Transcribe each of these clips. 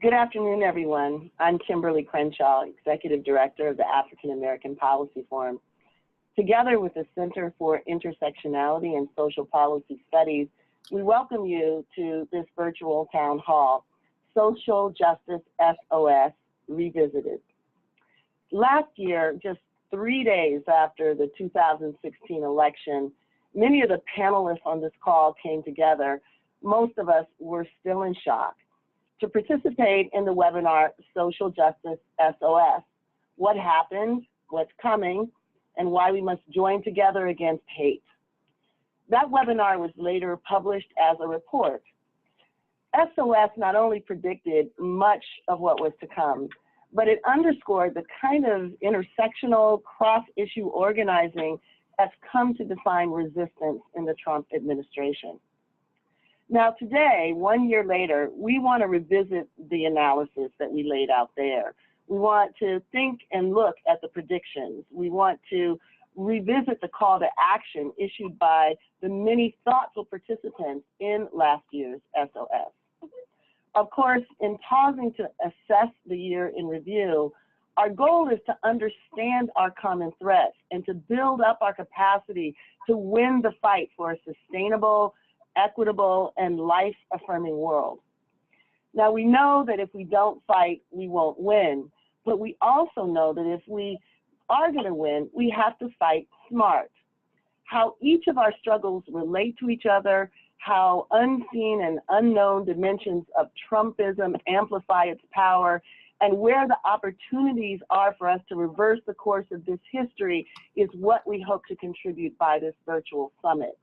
Good afternoon, everyone. I'm Kimberle Crenshaw, Executive Director of the African American Policy Forum. Together with the Center for Intersectionality and Social Policy Studies, we welcome you to this virtual town hall, Social Justice SOS Revisited. Last year, just 3 days after the 2016 election, many of the panelists on this call came together. Most of us were still in shock to participate in the webinar, Social Justice SOS, what happened, what's coming, and why we must join together against hate. That webinar was later published as a report. SOS not only predicted much of what was to come, but it underscored the kind of intersectional cross-issue organizing that's come to define resistance in the Trump administration. Now today, 1 year later, we want to revisit the analysis that we laid out there. We want to think and look at the predictions. We want to revisit the call to action issued by the many thoughtful participants in last year's SOS. Of course, in pausing to assess the year in review, our goal is to understand our common threats and to build up our capacity to win the fight for a sustainable, equitable, and life-affirming world. Now, we know that if we don't fight, we won't win, but we also know that if we are going to win, we have to fight smart. How each of our struggles relate to each other, how unseen and unknown dimensions of Trumpism amplify its power, and where the opportunities are for us to reverse the course of this history is what we hope to contribute by this virtual summit.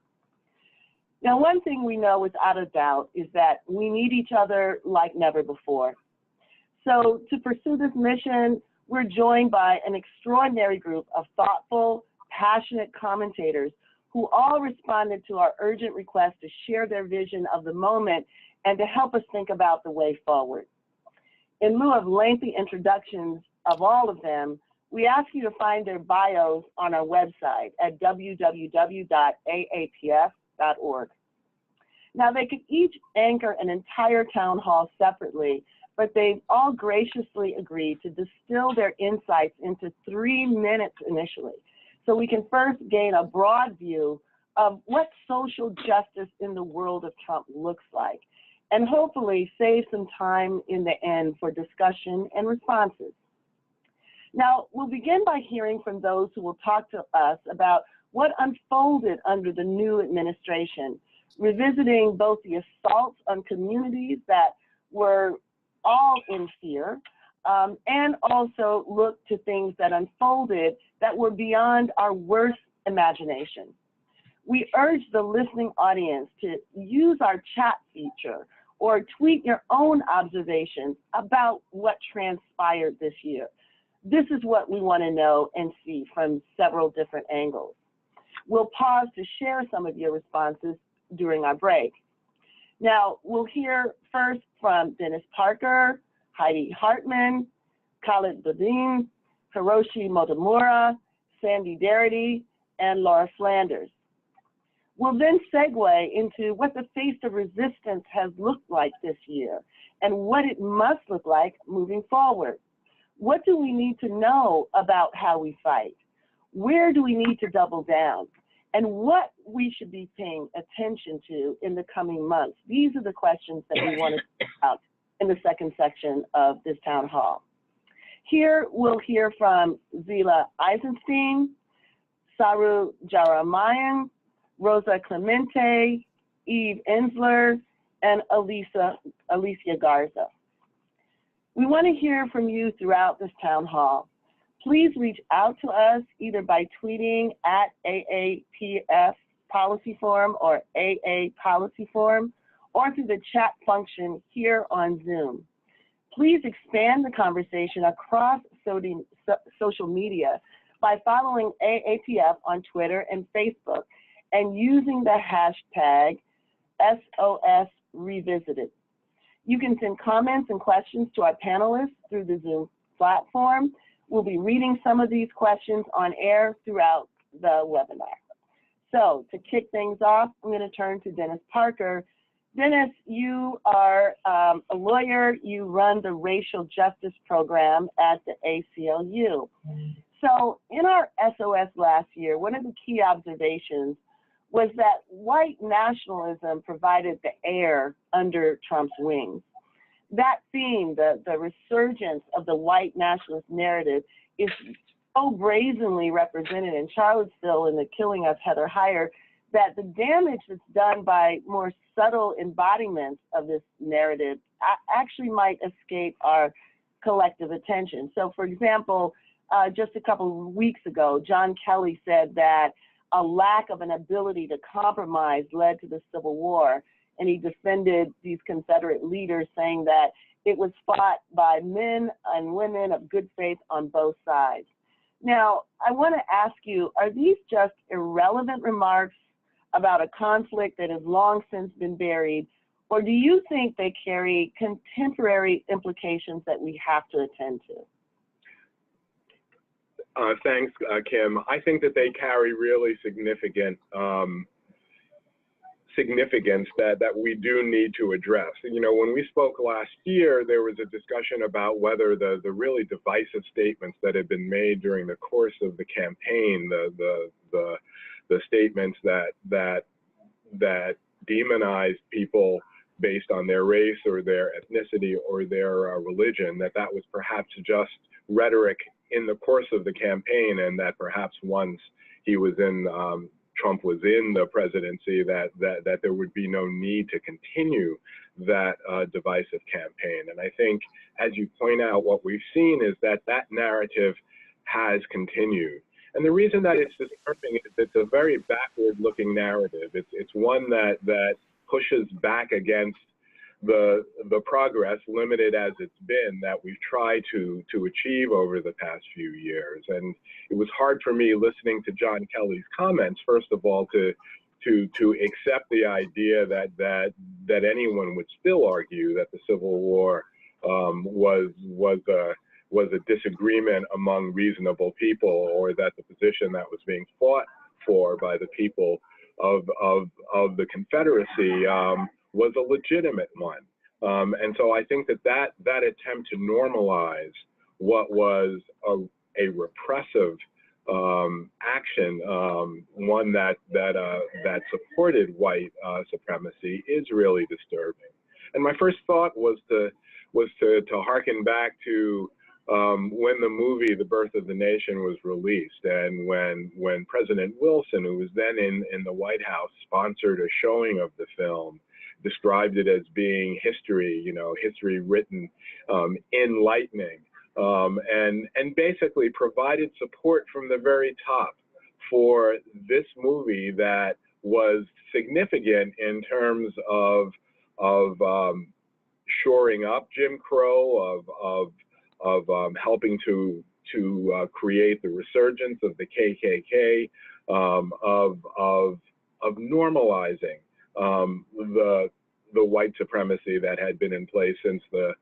Now, one thing we know without a doubt is that we need each other like never before. So to pursue this mission, we're joined by an extraordinary group of thoughtful, passionate commentators who all responded to our urgent request to share their vision of the moment and to help us think about the way forward. In lieu of lengthy introductions of all of them, we ask you to find their bios on our website at www.aapf.org. Now, they could each anchor an entire town hall separately, but they've all graciously agreed to distill their insights into 3 minutes initially, so we can first gain a broad view of what social justice in the world of Trump looks like, and hopefully save some time in the end for discussion and responses. Now, we'll begin by hearing from those who will talk to us about what unfolded under the new administration, revisiting both the assaults on communities that were all in fear, and also look to things that unfolded that were beyond our worst imagination. We urge the listening audience to use our chat feature or tweet your own observations about what transpired this year. This is what we want to know and see from several different angles. We'll pause to share some of your responses during our break. Now, we'll hear first from Dennis Parker, Heidi Hartmann, Khaled Beydoun, Hiroshi Motomura, Sandy Darity, and Laura Flanders. We'll then segue into what the face of resistance has looked like this year and what it must look like moving forward. What do we need to know about how we fight? Where do we need to double down? And what we should be paying attention to in the coming months. These are the questions that we want to talk about in the second section of this town hall. Here we'll hear from Zillah Eisenstein, Saru Jayaraman, Rosa Clemente, Ensler, and Alicia Garza. We want to hear from you throughout this town hall. Please reach out to us either by tweeting at AAPF Policy Forum or AA Policy Forum, or through the chat function here on Zoom. Please expand the conversation across social media by following AAPF on Twitter and Facebook and using the hashtag SOS Revisited. You can send comments and questions to our panelists through the Zoom platform. We'll be reading some of these questions on air throughout the webinar. So to kick things off, I'm going to turn to Dennis Parker Dennis, you are a lawyer. You run the racial justice program at the ACLU. So in our SOS last year, one of the key observations was that white nationalism provided the air under Trump's wings. That theme, the resurgence of the white nationalist narrative, is so brazenly represented in Charlottesville in the killing of Heather Heyer that the damage that's done by more subtle embodiments of this narrative actually might escape our collective attention. So for example, just a couple of weeks ago, John Kelly said that a lack of an ability to compromise led to the Civil War, and he defended these Confederate leaders, saying that it was fought by men and women of good faith on both sides. Now, I want to ask you, are these just irrelevant remarks about a conflict that has long since been buried, or do you think they carry contemporary implications that we have to attend to? Thanks, Kim. I think that they carry really significance that we do need to address. You know, when we spoke last year, there was a discussion about whether the really divisive statements that had been made during the course of the campaign, the statements that demonized people based on their race or their ethnicity or their religion, that was perhaps just rhetoric in the course of the campaign, and that perhaps once he was in, Trump was in the presidency, that there would be no need to continue that divisive campaign. And I think, as you point out, what we've seen is that narrative has continued. And the reason that it's disturbing is it's a very backward-looking narrative. It's one that pushes back against the progress, limited as it's been, that we've tried to achieve over the past few years. And it was hard for me listening to John Kelly's comments, first of all, to accept the idea that anyone would still argue that the Civil War was a disagreement among reasonable people, or that the position that was being fought for by the people of the Confederacy was a legitimate one. And so I think that attempt to normalize what was a repressive action, one that supported white supremacy, is really disturbing. And my first thought was to harken back to when the movie The Birth of the Nation was released, and when President Wilson, who was then in the White House, sponsored a showing of the film, described it as being history, history written enlightening, and basically provided support from the very top for this movie that was significant in terms of shoring up Jim Crow, of helping to create the resurgence of the KKK, of normalizing the white supremacy that had been in place since the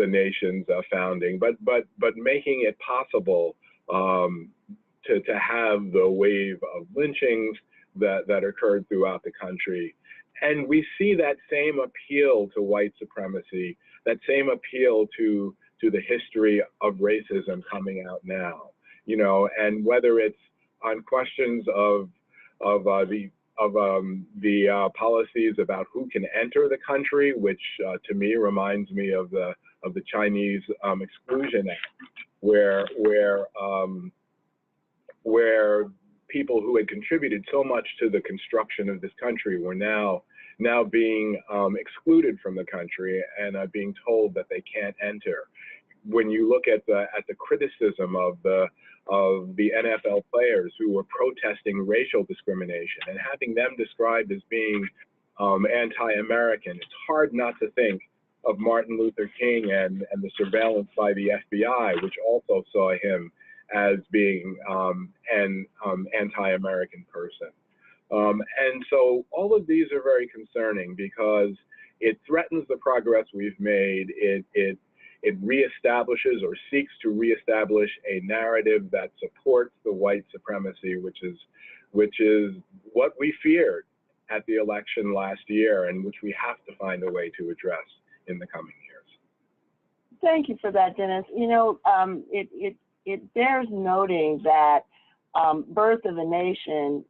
nation's founding, but making it possible to have the wave of lynchings that occurred throughout the country. And we see that same appeal to white supremacy, that same appeal to the history of racism coming out now, and whether it's on questions of the policies about who can enter the country, which to me reminds me of the Chinese Exclusion Act, where people who had contributed so much to the construction of this country were now being excluded from the country and being told that they can't enter. When you look at the criticism of the NFL players who were protesting racial discrimination and having them described as being anti-American, it's hard not to think of Martin Luther King and the surveillance by the FBI, which also saw him as being an anti-American person. And so all of these are very concerning because it threatens the progress we've made. It reestablishes or seeks to reestablish a narrative that supports the white supremacy, which is what we feared at the election last year, and which we have to find a way to address in the coming years. Thank you for that, Dennis. You know, it bears noting that Birth of a Nation,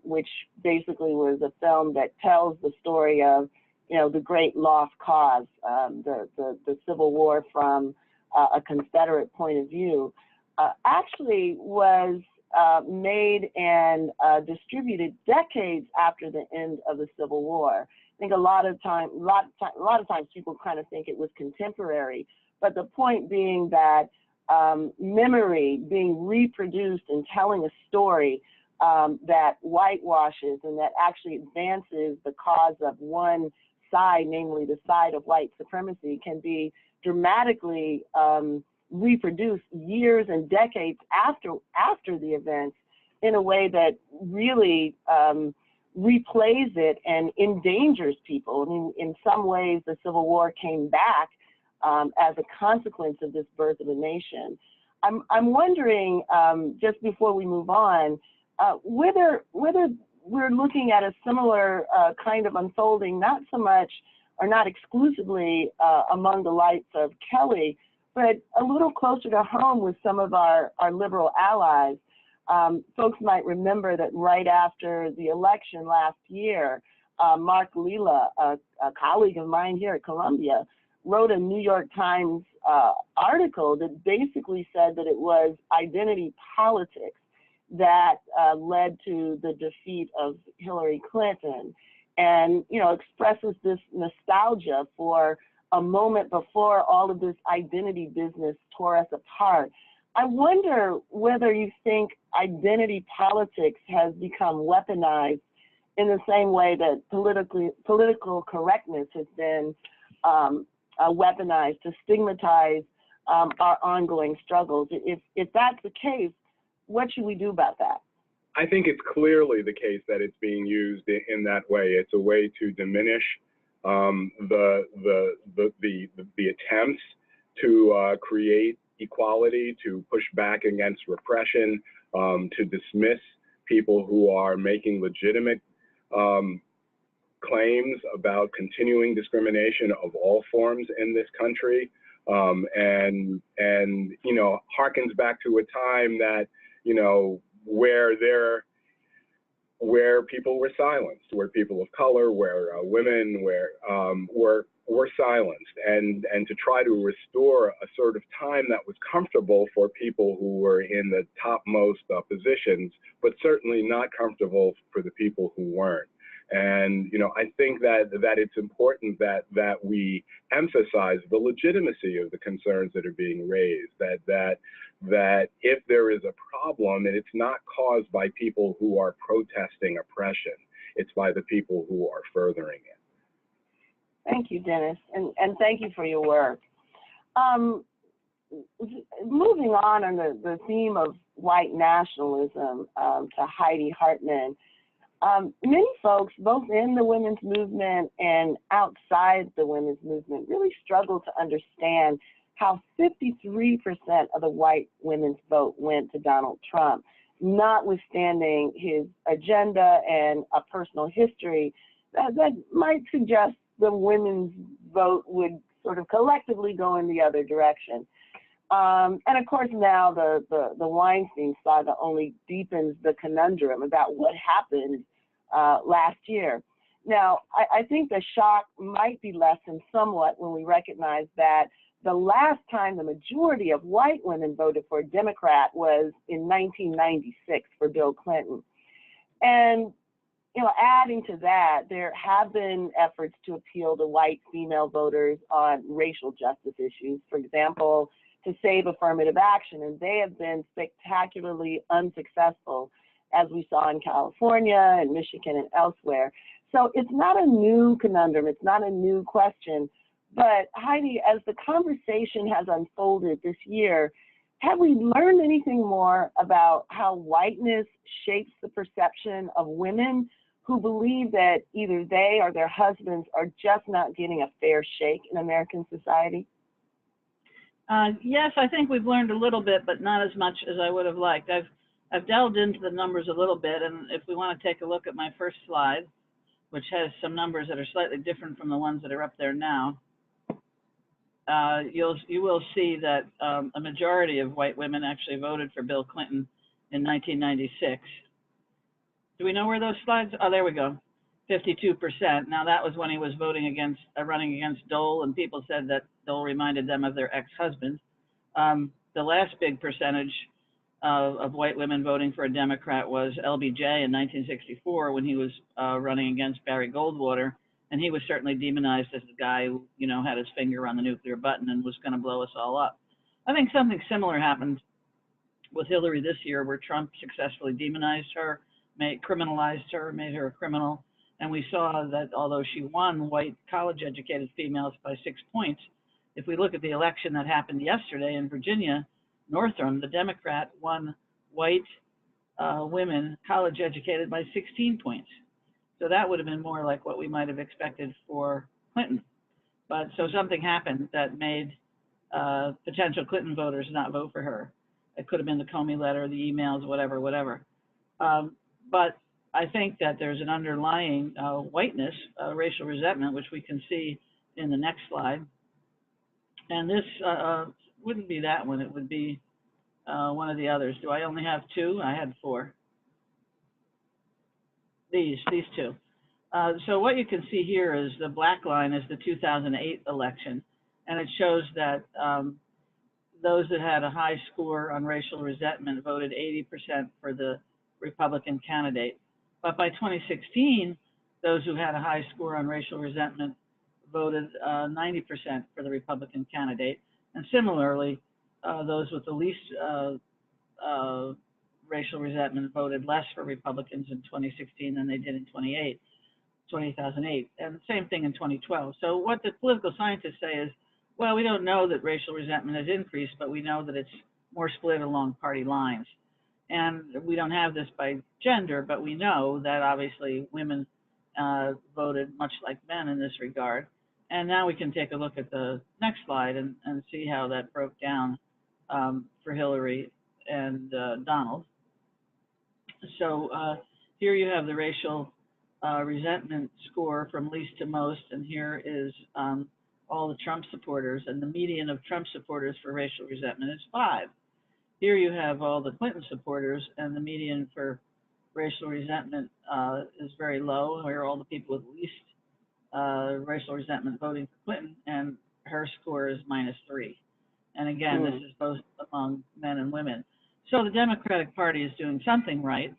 which basically was a film that tells the story of, you know, the great lost cause, the Civil War from a Confederate point of view, actually was made and distributed decades after the end of the Civil War. I think a lot of times people kind of think it was contemporary, but the point being that memory being reproduced and telling a story that whitewashes and that actually advances the cause of one side, namely the side of white supremacy, can be dramatically reproduced years and decades after the events in a way that really replays it and endangers people. I mean, in some ways, the Civil War came back as a consequence of this birth of a nation. I'm wondering, just before we move on, whether we're looking at a similar kind of unfolding, not so much or not exclusively among the likes of Kelly, but a little closer to home with some of our liberal allies. Folks might remember that right after the election last year, Mark Lila, a colleague of mine here at Columbia, wrote a New York Times article that basically said that it was identity politics that led to the defeat of Hillary Clinton, and, you know, expresses this nostalgia for a moment before all of this identity business tore us apart. I wonder whether you think identity politics has become weaponized in the same way that political correctness has been weaponized to stigmatize our ongoing struggles. If that's the case, what should we do about that? I think it's clearly the case that it's being used in that way. It's a way to diminish the attempts to create equality, to push back against repression, to dismiss people who are making legitimate claims about continuing discrimination of all forms in this country, and you know, harkens back to a time that, you know, where people were silenced, where people of color, where women were silenced, and to try to restore a sort of time that was comfortable for people who were in the topmost positions, but certainly not comfortable for the people who weren't. And, you know, I think that it's important that we emphasize the legitimacy of the concerns that are being raised, that if there is a problem, and it's not caused by people who are protesting oppression, it's by the people who are furthering it. Thank you, Dennis, and thank you for your work. Moving on the theme of white nationalism to Heidi Hartmann. Many folks, both in the women's movement and outside the women's movement, really struggle to understand how 53% of the white women's vote went to Donald Trump, notwithstanding his agenda and a personal history that might suggest the women's vote would sort of collectively go in the other direction. And of course, now the Weinstein saga only deepens the conundrum about what happened last year. Now, I think the shock might be lessened somewhat when we recognize that the last time the majority of white women voted for a Democrat was in 1996 for Bill Clinton. And, you know, adding to that, there have been efforts to appeal to white female voters on racial justice issues, for example, to save affirmative action, and they have been spectacularly unsuccessful, as we saw in California and Michigan and elsewhere. So it's not a new conundrum, it's not a new question, but Heidi, as the conversation has unfolded this year, have we learned anything more about how whiteness shapes the perception of women who believe that either they or their husbands are just not getting a fair shake in American society? Yes, I think we've learned a little bit, but not as much as I would have liked. I've delved into the numbers a little bit, and if we want to take a look at my first slide, which has some numbers that are slightly different from the ones that are up there now, you will see that a majority of white women actually voted for Bill Clinton in 1996. Do we know where those slides? Oh, there we go. 52%. Now that was when he was voting against, running against Dole, and people said that Dole reminded them of their ex-husband. The last big percentage of white women voting for a Democrat was LBJ in 1964 when he was running against Barry Goldwater, and he was certainly demonized as the guy who, you know, had his finger on the nuclear button and was going to blow us all up. I think something similar happened with Hillary this year, where Trump successfully demonized her, criminalized her, made her a criminal, and we saw that although she won white college-educated females by 6 points, if we look at the election that happened yesterday in Virginia, Northam, the Democrat, won white women college-educated by 16 points. So that would have been more like what we might have expected for Clinton. But so something happened that made potential Clinton voters not vote for her. It could have been the Comey letter, the emails, whatever. But I think that there's an underlying whiteness, racial resentment, which we can see in the next slide. And this wouldn't be that one, it would be one of the others. Do I only have two? I had four. These two. So what you can see here is the black line is the 2008 election, and it shows that those that had a high score on racial resentment voted 80% for the Republican candidate. But by 2016, those who had a high score on racial resentment voted 90% for the Republican candidate. And similarly, those with the least racial resentment voted less for Republicans in 2016 than they did in 2008. And the same thing in 2012. So what the political scientists say is, well, we don't know that racial resentment has increased, but we know that it's more split along party lines. And we don't have this by gender, but we know that obviously women voted much like men in this regard. And now we can take a look at the next slide and see how that broke down for Hillary and Donald. So here you have the racial resentment score from least to most, and here is all the Trump supporters, and the median of Trump supporters for racial resentment is 5. Here you have all the Clinton supporters, and the median for racial resentment is very low. Here are all the people with least racial resentment voting for Clinton, and her score is -3. And again, this is both among men and women. So the Democratic Party is doing something right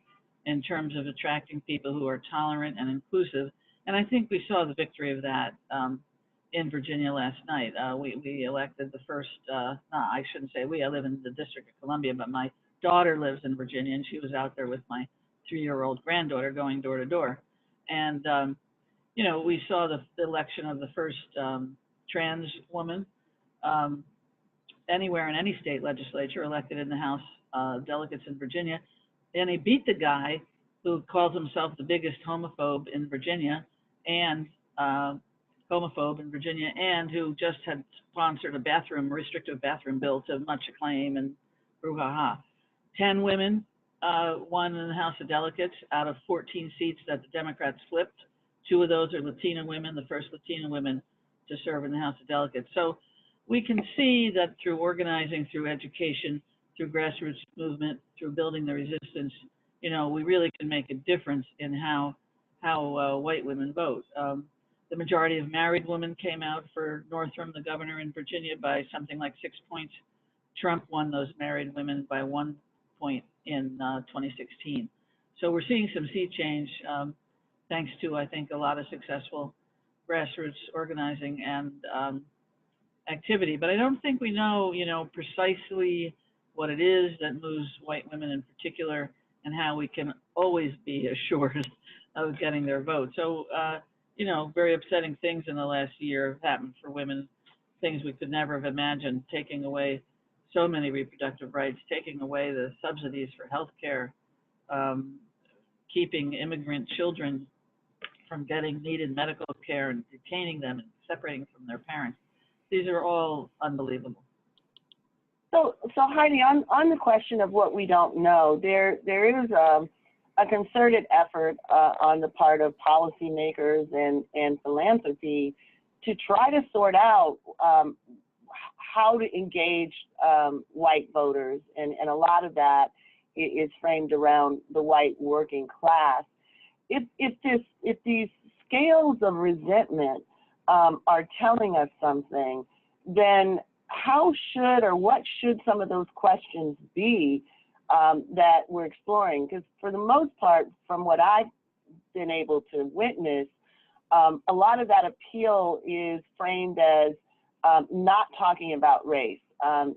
in terms of attracting people who are tolerant and inclusive. And I think we saw the victory of that in Virginia last night. We elected the first, no, I shouldn't say we, I live in the District of Columbia, but my daughter lives in Virginia, and she was out there with my 3-year-old granddaughter going door to door. And, you know, we saw the election of the first trans woman anywhere in any state legislature elected in the House delegates in Virginia. And he beat the guy who calls himself the biggest homophobe in Virginia and who just had sponsored a restrictive bathroom bill to much acclaim and brouhaha. 10 women won in the House of Delegates out of 14 seats that the Democrats flipped. 2 of those are Latina women, the first Latina women to serve in the House of Delegates. So we can see that through organizing, through education, through grassroots movement, through building the resistance, you know, we really can make a difference in how white women vote. The majority of married women came out for Northam, the governor in Virginia, by something like 6 points. Trump won those married women by 1 point in 2016. So we're seeing some sea change thanks to, I think, a lot of successful grassroots organizing and activity. But I don't think we know, you know, precisely what it is that moves white women in particular, and how we can always be assured of getting their vote. So, you know, very upsetting things in the last year have happened for women, things we could never have imagined, taking away so many reproductive rights, taking away the subsidies for health care, keeping immigrant children from getting needed medical care and detaining them and separating from their parents. These are all unbelievable. So Heidi, on the question of what we don't know, there is a concerted effort on the part of policymakers and philanthropy to try to sort out how to engage white voters, and a lot of that is framed around the white working class. If these scales of resentment are telling us something, then how should or what should some of those questions be that we're exploring? Because for the most part, from what I've been able to witness, a lot of that appeal is framed as not talking about race,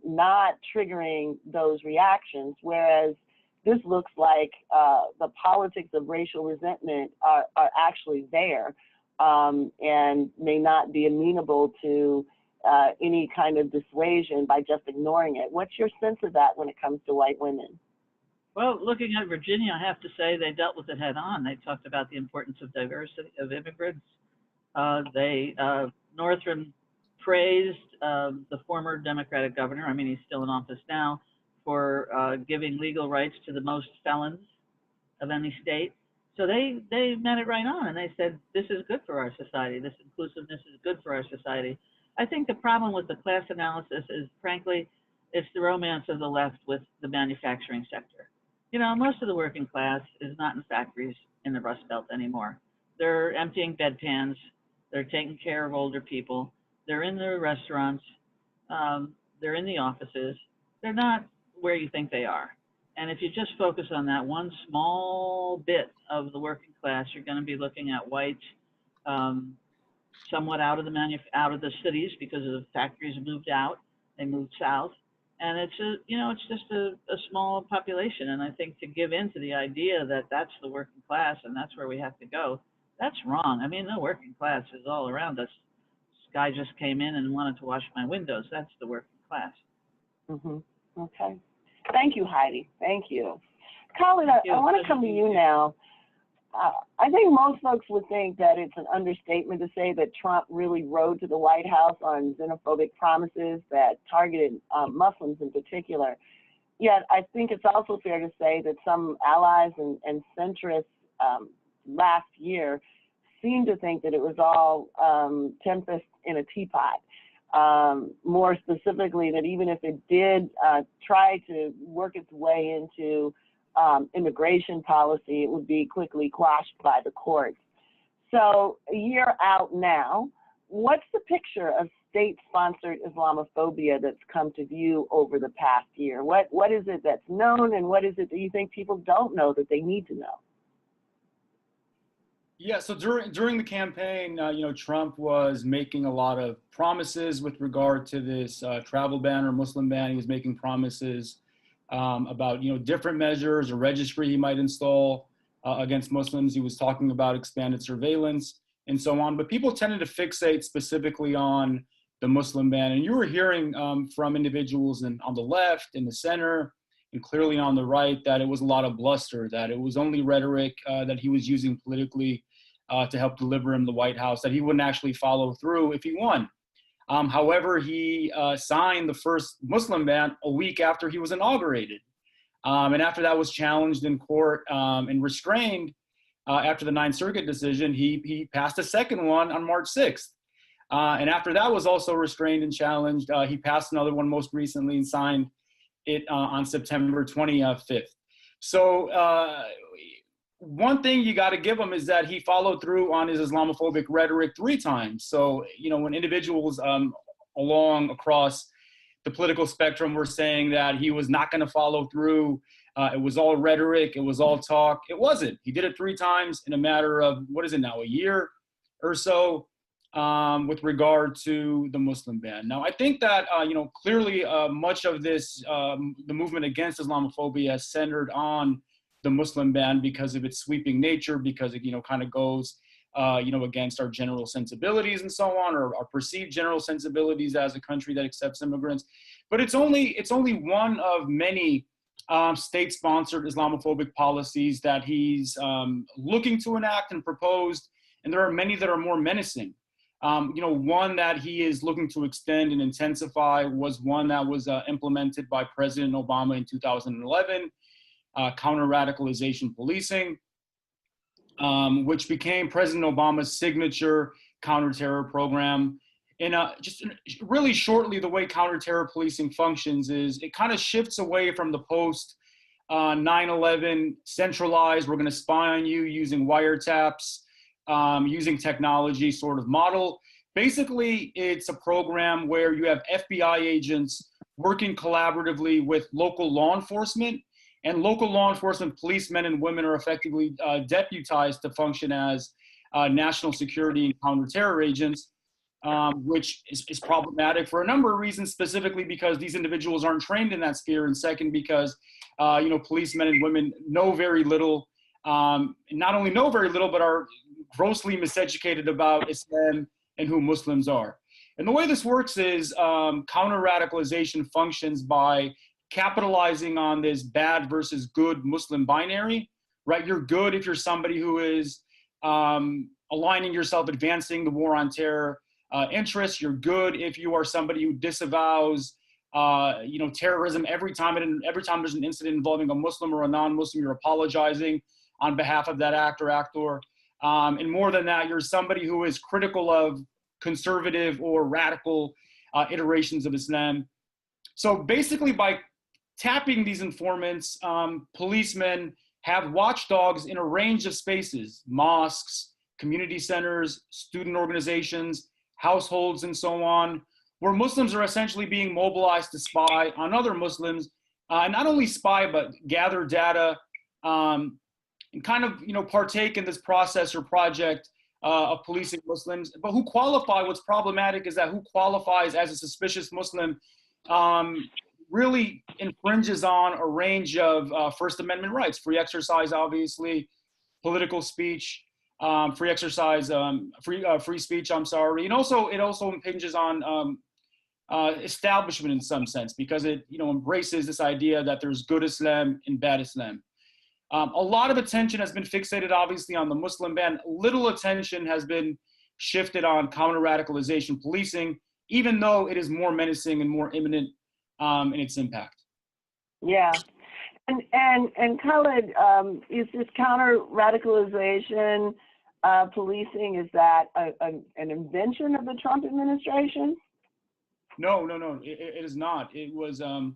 not triggering those reactions, whereas this looks like the politics of racial resentment are actually there and may not be amenable to any kind of dissuasion by just ignoring it. What's your sense of that when it comes to white women? Well, looking at Virginia, I have to say they dealt with it head on. They talked about the importance of diversity of immigrants. Northam praised the former Democratic governor, I mean, he's still in office now, for giving legal rights to the most felons of any state. So they met it right on, and they said, this is good for our society. This inclusiveness is good for our society. I think the problem with the class analysis is, frankly, it's the romance of the left with the manufacturing sector. You know, most of the working class is not in factories in the Rust Belt anymore. They're emptying bedpans. They're taking care of older people. They're in the restaurants. They're in the offices. They're not where you think they are. And if you just focus on that one small bit of the working class, you're going to be looking at white, somewhat out of the cities because the factories moved out. They moved south. And it's just a small population. And I think to give in to the idea that that's the working class and that's where we have to go, that's wrong. I mean, the working class is all around us. This guy just came in and wanted to wash my windows. That's the working class. Mm-hmm. Okay. Thank you, Heidi. Thank you. Khaled, I want to come to you now. I think most folks would think that it's an understatement to say that Trump really rode to the White House on xenophobic promises that targeted Muslims in particular. Yet I think it's also fair to say that some allies and centrists last year seemed to think that it was all tempest in a teapot. More specifically, that even if it did try to work its way into immigration policy, it would be quickly quashed by the courts. So a year out now, what's the picture of state-sponsored Islamophobia that's come to view over the past year? What is it that's known, and what is it that you think people don't know that they need to know? Yeah, so during the campaign, Trump was making a lot of promises with regard to this travel ban or Muslim ban. He was making promises about different measures, a registry he might install against Muslims. He was talking about expanded surveillance and so on. But people tended to fixate specifically on the Muslim ban. And you were hearing from individuals on the left, in the center, and clearly on the right that it was a lot of bluster, that it was only rhetoric that he was using politically to help deliver him the White House, that he wouldn't actually follow through if he won. However, he signed the first Muslim ban a week after he was inaugurated. And after that was challenged in court and restrained after the Ninth Circuit decision, he passed a second one on March 6th. And after that was also restrained and challenged, he passed another one most recently and signed it on September 25th. So one thing you got to give him is that he followed through on his Islamophobic rhetoric 3 times. So, when individuals across the political spectrum were saying that he was not going to follow through, it was all rhetoric, it was all talk, it wasn't. He did it 3 times in a matter of, what is it now, a year or so, with regard to the Muslim ban. Now, I think that, clearly much of this, the movement against Islamophobia centered on the Muslim ban because of its sweeping nature, because it, kind of goes, against our general sensibilities and so on, or our perceived general sensibilities as a country that accepts immigrants. But it's only one of many state-sponsored Islamophobic policies that he's looking to enact and proposed, and there are many that are more menacing. One that he is looking to extend and intensify was one that was implemented by President Obama in 2011, counter-radicalization policing, which became President Obama's signature counterterror program. And just really shortly, the way counterterror policing functions is it kind of shifts away from the post 9/11 centralized, we're going to spy on you using wiretaps, using technology sort of model. Basically, it's a program where you have FBI agents working collaboratively with local law enforcement, and local law enforcement policemen and women are effectively deputized to function as national security and counterterror agents, which is problematic for a number of reasons, specifically because these individuals aren't trained in that sphere, and second, because policemen and women know very little, not only know very little, but are grossly miseducated about Islam and who Muslims are. And the way this works is counter-radicalization functions by capitalizing on this bad versus good Muslim binary, right? You're good if you're somebody who is aligning yourself, advancing the war on terror interests. You're good if you are somebody who disavows terrorism every time there's an incident involving a Muslim or a non-Muslim, you're apologizing on behalf of that actor. And more than that, you're somebody who is critical of conservative or radical iterations of Islam. So basically, by tapping these informants, policemen have watchdogs in a range of spaces: mosques, community centers, student organizations, households, and so on, where Muslims are essentially being mobilized to spy on other Muslims, and not only spy, but gather data, and kind of, partake in this process or project of policing Muslims. But who qualify, what's problematic is that who qualifies as a suspicious Muslim really infringes on a range of First Amendment rights: free exercise, obviously, political speech, free exercise, free speech, and also it also impinges on establishment in some sense, because it embraces this idea that there's good Islam and bad Islam. A lot of attention has been fixated, obviously, on the Muslim ban. Little attention has been shifted on counter-radicalization policing, even though it is more menacing and more imminent in its impact. Yeah. And Khaled, is this counter-radicalization policing, is that an invention of the Trump administration? No, it is not. It was an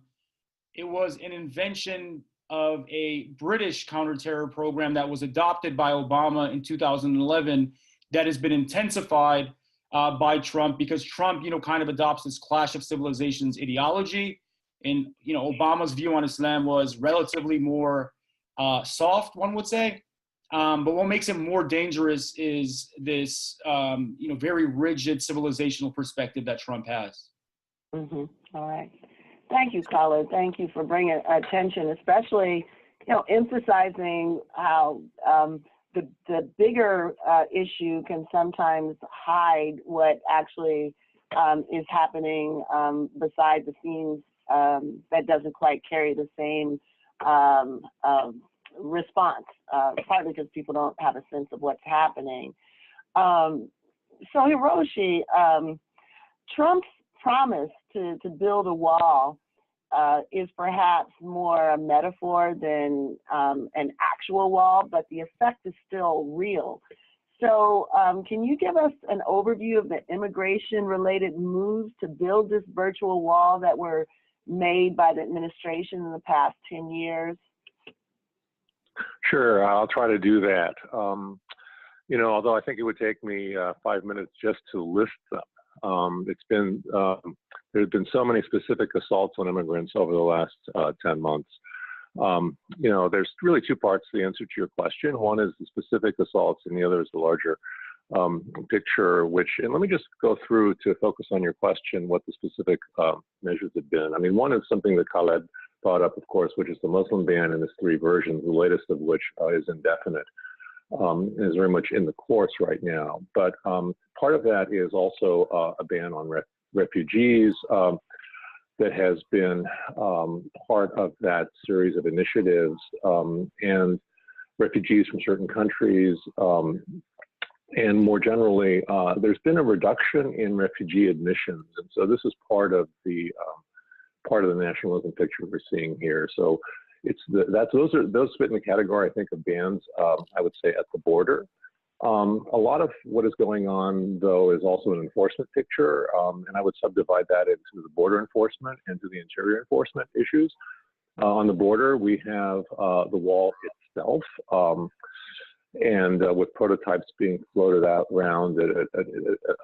invention of a British counterterror program that was adopted by Obama in 2011 that has been intensified by Trump, because Trump, kind of adopts this clash of civilizations ideology. And, Obama's view on Islam was relatively more soft, one would say. But what makes it more dangerous is this, very rigid civilizational perspective that Trump has. Mm-hmm. All right. Thank you, Khaled. Thank you for bringing attention, especially, emphasizing how the bigger issue can sometimes hide what actually is happening beside the scenes that doesn't quite carry the same response, partly because people don't have a sense of what's happening. So Hiroshi, Trump's promise to build a wall is perhaps more a metaphor than an actual wall, but the effect is still real. So can you give us an overview of the immigration-related moves to build this virtual wall that were made by the administration in the past 10 years? Sure, I'll try to do that. Although I think it would take me 5 minutes just to list them. There's been so many specific assaults on immigrants over the last 10 months. There's really two parts to the answer to your question. One is the specific assaults, and the other is the larger picture, and let me just go through to focus on your question, what the specific measures have been. I mean, one is something that Khaled brought up, of course, which is the Muslim ban in its three versions, the latest of which is indefinite. Is very much in the course right now. But part of that is also a ban on refugees that has been part of that series of initiatives, and refugees from certain countries. And more generally, there's been a reduction in refugee admissions. And so this is part of the nationalism picture we're seeing here. So those fit in the category, I think, of bans, I would say, at the border. A lot of what is going on, though, is also an enforcement picture, and I would subdivide that into the border enforcement and to the interior enforcement issues. On the border, we have the wall itself, and with prototypes being floated out around at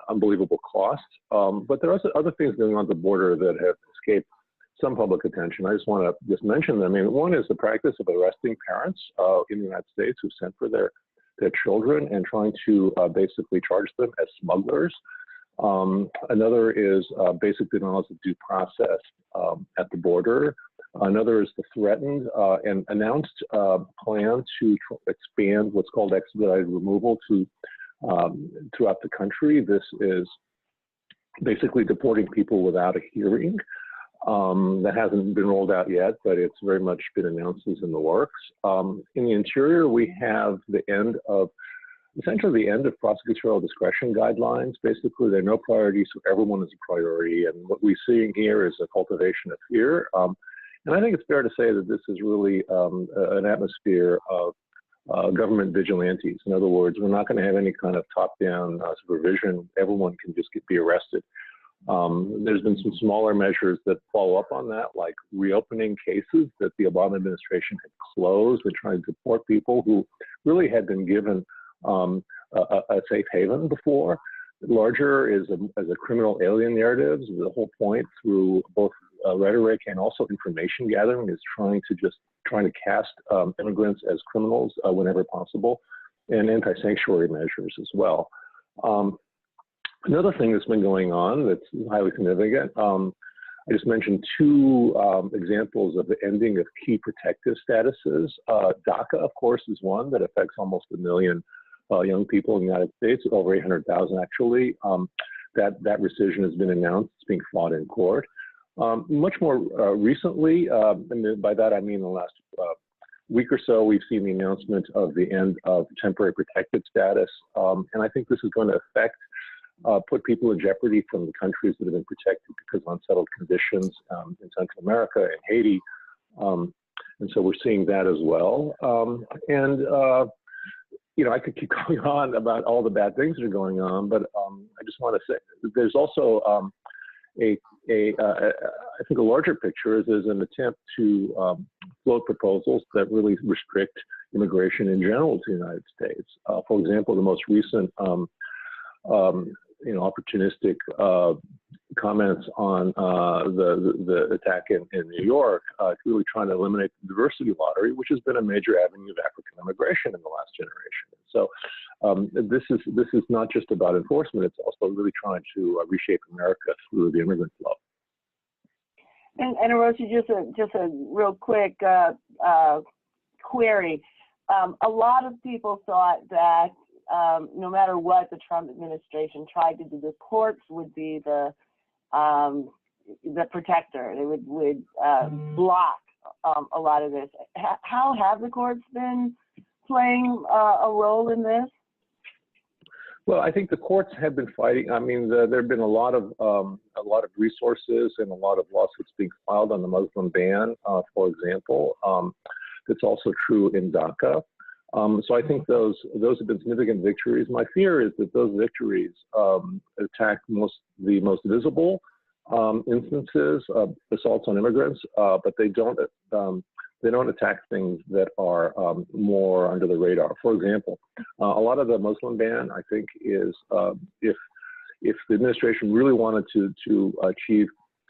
unbelievable cost. But there are also other things going on at the border that have escaped some public attention. I just want to mention them. I mean, one is the practice of arresting parents in the United States who sent for their children and trying to basically charge them as smugglers. Another is basic denials of due process at the border. Another is the threatened and announced plan to expand what's called expedited removal to throughout the country. This is basically deporting people without a hearing. That hasn't been rolled out yet, but it's very much been announced as in the works. In the interior, we have essentially the end of prosecutorial discretion guidelines. Basically, there are no priorities, so everyone is a priority. And what we're seeing here is a cultivation of fear. And I think it's fair to say that this is really an atmosphere of government vigilantes. In other words, we're not going to have any kind of top-down supervision. Everyone can just be arrested. There's been some smaller measures that follow up on that, like reopening cases that the Obama administration had closed and trying to deport people who really had been given a safe haven before. Larger is as a criminal alien narratives. The whole point through both rhetoric and also information gathering is trying to cast immigrants as criminals whenever possible, and anti-sanctuary measures as well. Another thing that's been going on that's highly significant, I just mentioned two examples of the ending of key protective statuses. DACA, of course, is one that affects almost 1 million young people in the United States, over 800,000 actually. That rescission has been announced. It's being fought in court. Much more recently, and by that I mean the last week or so, we've seen the announcement of the end of temporary protected status. And I think this is going to put people in jeopardy from the countries that have been protected because of unsettled conditions in Central America and Haiti. And so we're seeing that as well. I could keep going on about all the bad things that are going on, but I just want to say there's also I think a larger picture is an attempt to float proposals that really restrict immigration in general to the United States. For example, the most recent opportunistic comments on the attack in New York, really trying to eliminate the diversity lottery, which has been a major avenue of African immigration in the last generation. So this is not just about enforcement; it's also really trying to reshape America through the immigrant flow. And Hiroshi, just a real quick query. A lot of people thought that no matter what the Trump administration tried to do, the courts would be the protector. They would block a lot of this. How have the courts been playing a role in this? Well, I think the courts have been fighting. I mean, there have been a lot of resources and a lot of lawsuits being filed on the Muslim ban, for example. It's also true in DACA. So I think those have been significant victories. My fear is that those victories attack the most visible instances of assaults on immigrants, but they don't attack things that are more under the radar. For example, a lot of the Muslim ban, I think, is if the administration really wanted to achieve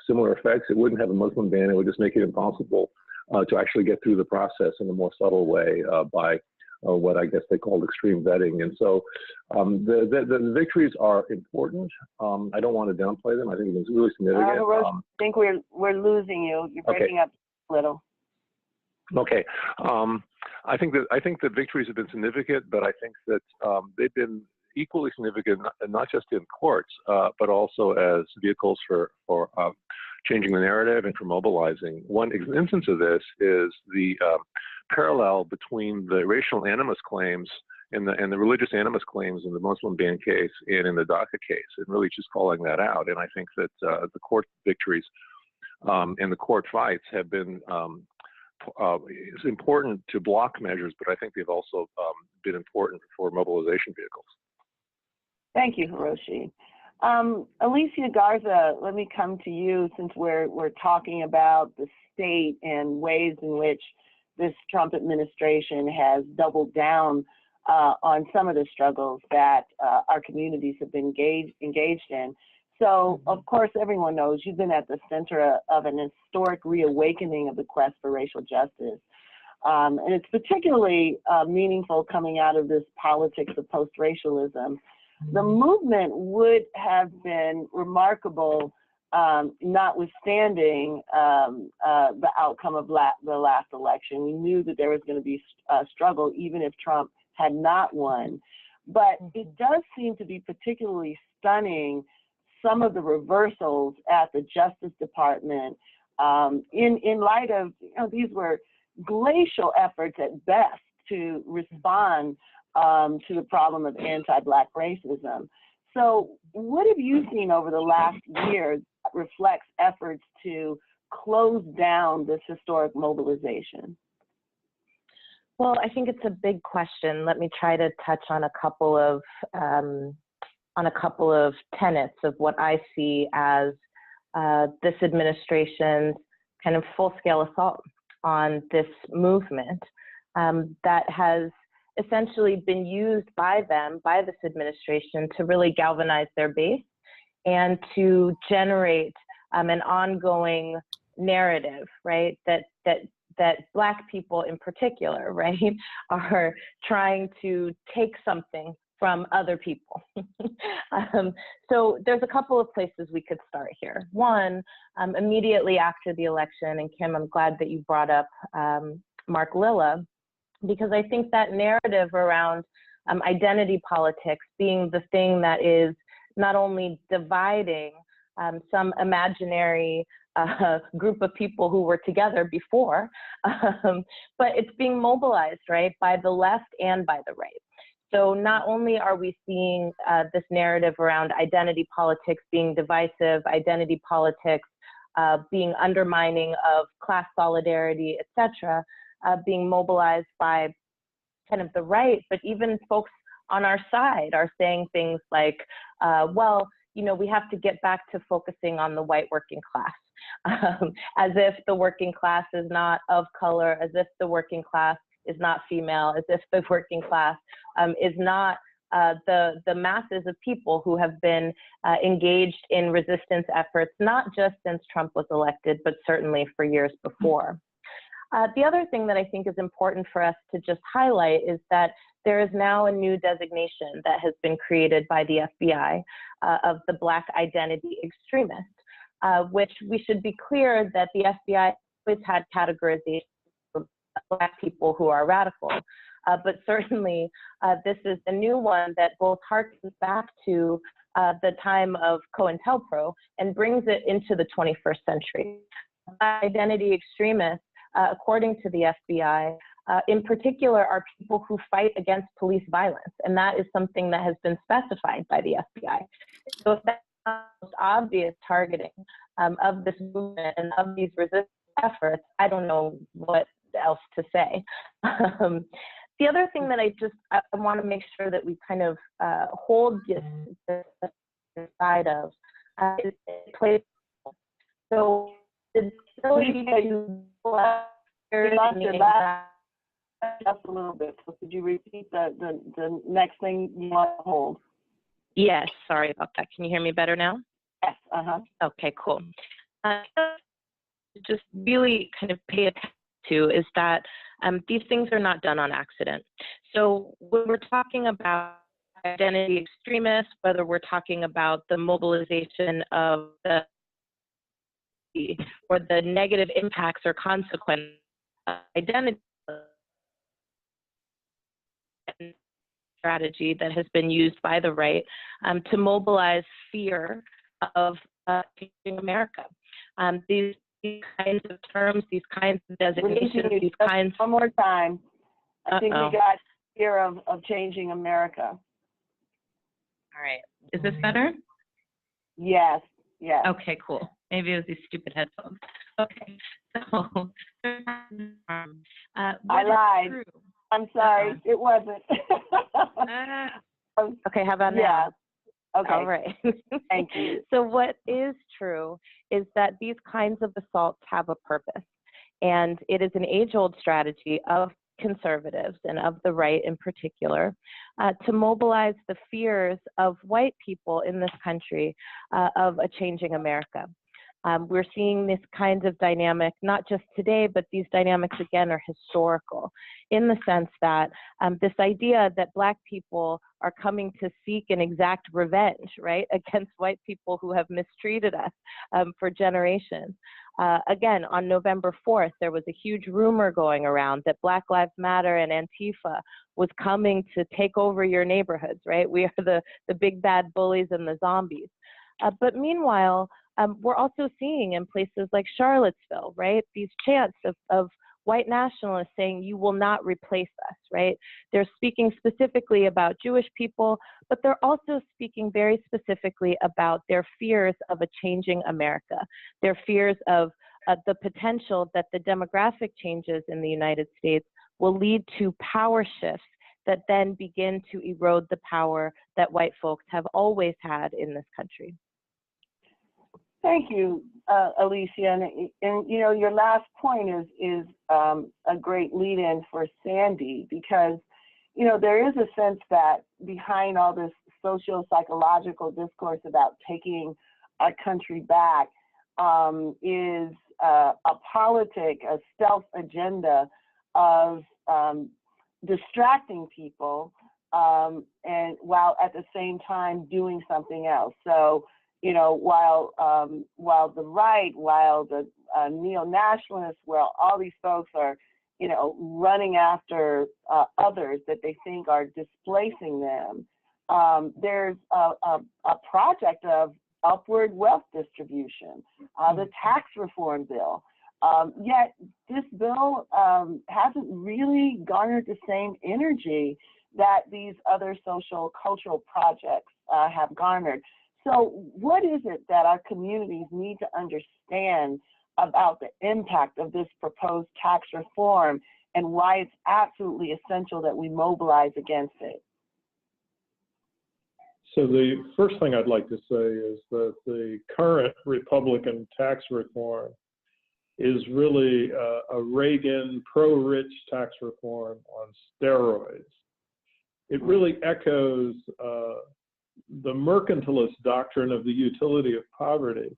similar effects, it wouldn't have a Muslim ban. It would just make it impossible to actually get through the process in a more subtle way by what I guess they called extreme vetting. And so the victories are important. I don't want to downplay them. I think it's really significant. I think we're losing you. You're breaking up a little. Okay. I think that victories have been significant, but I think that they've been equally significant, not just in courts, but also as vehicles for changing the narrative and for mobilizing. One instance of this is the parallel between the racial animus claims and the religious animus claims in the Muslim ban case and in the DACA case, and really just calling that out. And I think that the court victories and the court fights have been is important to block measures, but I think they've also been important for mobilization vehicles. Thank you, Hiroshi. Alicia Garza, let me come to you since we're talking about the state and ways in which this Trump administration has doubled down on some of the struggles that our communities have been engaged in. So, of course, everyone knows you've been at the center of an historic reawakening of the quest for racial justice. And it's particularly meaningful coming out of this politics of post-racialism. The movement would have been remarkable, notwithstanding the outcome of the last election. We knew that there was going to be a struggle, even if Trump had not won. But it does seem to be particularly stunning some of the reversals at the Justice Department in light of, these were glacial efforts at best to respond to the problem of anti-Black racism. So what have you seen over the last year that reflects efforts to close down this historic mobilization? Well, I think it's a big question. Let me try to touch on a couple of tenets of what I see as this administration's kind of full-scale assault on this movement that has essentially been used by this administration, to really galvanize their base and to generate an ongoing narrative, right? That Black people in particular, right, are trying to take something from other people. So there's a couple of places we could start here. One, immediately after the election, and Kim, I'm glad that you brought up Mark Lilla, because I think that narrative around identity politics being the thing that is not only dividing some imaginary group of people who were together before, but it's being mobilized, right, by the left and by the right. So not only are we seeing this narrative around identity politics being divisive, identity politics being undermining of class solidarity, et cetera, being mobilized by kind of the right, but even folks on our side are saying things like, well, we have to get back to focusing on the white working class, as if the working class is not of color, as if the working class is not female, as if the working class is not the masses of people who have been engaged in resistance efforts, not just since Trump was elected, but certainly for years before. The other thing that I think is important for us to just highlight is that there is now a new designation that has been created by the FBI of the Black identity extremist, which we should be clear that the FBI always had categorization of Black people who are radical. But certainly this is a new one that both harkens back to the time of COINTELPRO and brings it into the 21st century. Identity extremists, according to the FBI, in particular, are people who fight against police violence, and that is something that has been specified by the FBI. So if that's the most obvious targeting of this movement and of these resistance efforts, I don't know what else to say. The other thing that I want to make sure that we kind of hold this side of is place. So the ability to just a little bit. So could you repeat the next thing you want to hold? Yes, sorry about that. Can you hear me better now? Yes. Okay, cool. Just really kind of pay attention to is that these things are not done on accident. So when we're talking about identity extremists, whether we're talking about the mobilization of the or the negative impacts or consequences of identity strategy that has been used by the right to mobilize fear of changing America. These kinds of terms, these kinds of designations, these kinds. One more time. I think we got fear of changing America. All right. Is this better? Yes. Yes. Okay, cool. Maybe it was these stupid headphones. Okay, so I lied. true. I'm sorry, it wasn't. Okay, how about yeah. now? Okay. All right. Thank you. So what is true is that these kinds of assaults have a purpose, and it is an age-old strategy of conservatives and of the right in particular to mobilize the fears of white people in this country of a changing America. We're seeing this kind of dynamic, not just today, but these dynamics, again, are historical in the sense that this idea that Black people are coming to seek and exact revenge, right, against white people who have mistreated us for generations. Again, on November 4th, there was a huge rumor going around that Black Lives Matter and Antifa was coming to take over your neighborhoods, right? We are the big bad bullies and the zombies. But meanwhile, we're also seeing in places like Charlottesville, right, these chants of white nationalists saying, you will not replace us, right? They're speaking specifically about Jewish people, but they're also speaking very specifically about their fears of a changing America, their fears of the potential that the demographic changes in the United States will lead to power shifts that then begin to erode the power that white folks have always had in this country. Thank you, Alicia. And you know, your last point is a great lead-in for Sandy, because you know there is a sense that behind all this socio-psychological discourse about taking our country back is a politic, a stealth agenda of distracting people, and while at the same time doing something else. So, you know, while the right, while the neo-nationalists, while all these folks are, you know, running after others that they think are displacing them, there's a project of upward wealth distribution, the tax reform bill. Yet this bill hasn't really garnered the same energy that these other social cultural projects have garnered. So what is it that our communities need to understand about the impact of this proposed tax reform and why it's absolutely essential that we mobilize against it? So the first thing I'd like to say is that the current Republican tax reform is really a Reagan pro-rich tax reform on steroids. It really echoes the mercantilist doctrine of the utility of poverty.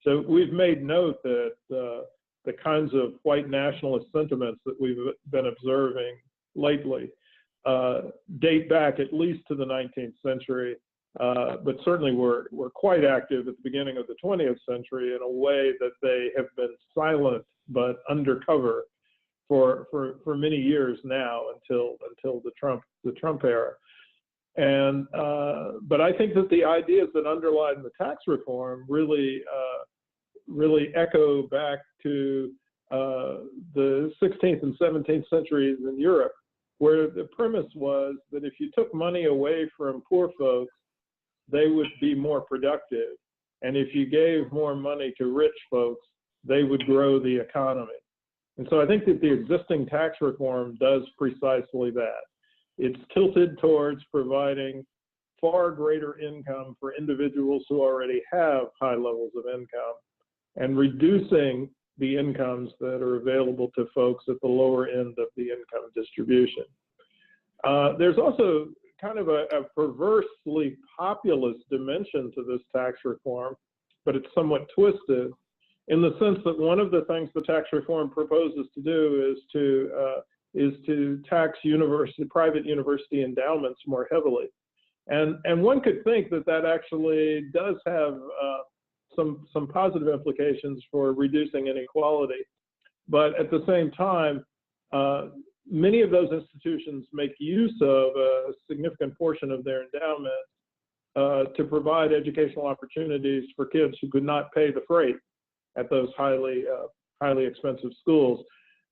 So we've made note that the kinds of white nationalist sentiments that we've been observing lately date back at least to the 19th century, but certainly were quite active at the beginning of the 20th century in a way that they have been silent but undercover for many years now until the Trump era. And but I think that the ideas that underlie the tax reform really echo back to the 16th and 17th centuries in Europe, where the premise was that if you took money away from poor folks, they would be more productive. And if you gave more money to rich folks, they would grow the economy. And so I think that the existing tax reform does precisely that. It's tilted towards providing far greater income for individuals who already have high levels of income and reducing the incomes that are available to folks at the lower end of the income distribution. There's also kind of a perversely populist dimension to this tax reform, but it's somewhat twisted in the sense that one of the things the tax reform proposes to do is to tax private university endowments more heavily. And one could think that that actually does have some positive implications for reducing inequality. But at the same time, many of those institutions make use of a significant portion of their endowment to provide educational opportunities for kids who could not pay the freight at those highly expensive schools.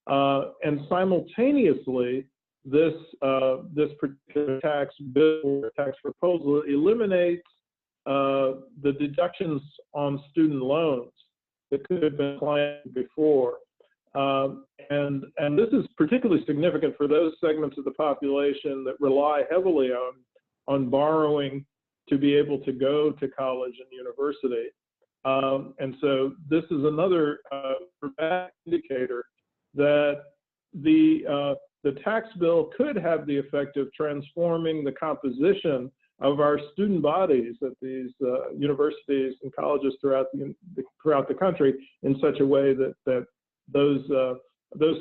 And simultaneously, this particular tax bill or tax proposal eliminates the deductions on student loans that could have been planned before. And this is particularly significant for those segments of the population that rely heavily on borrowing to be able to go to college and university. And so this is another indicator that the tax bill could have the effect of transforming the composition of our student bodies at these universities and colleges throughout the country in such a way that those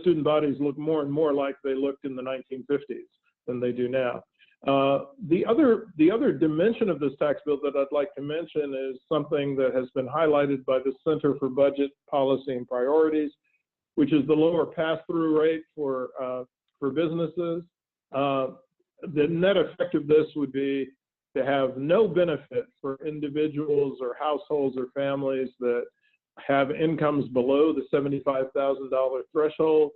student bodies look more and more like they looked in the 1950s than they do now. The other dimension of this tax bill that I'd like to mention is something that has been highlighted by the Center for Budget Policy and Priorities, which is the lower pass-through rate for businesses. The net effect of this would be to have no benefit for individuals or households or families that have incomes below the $75,000 threshold.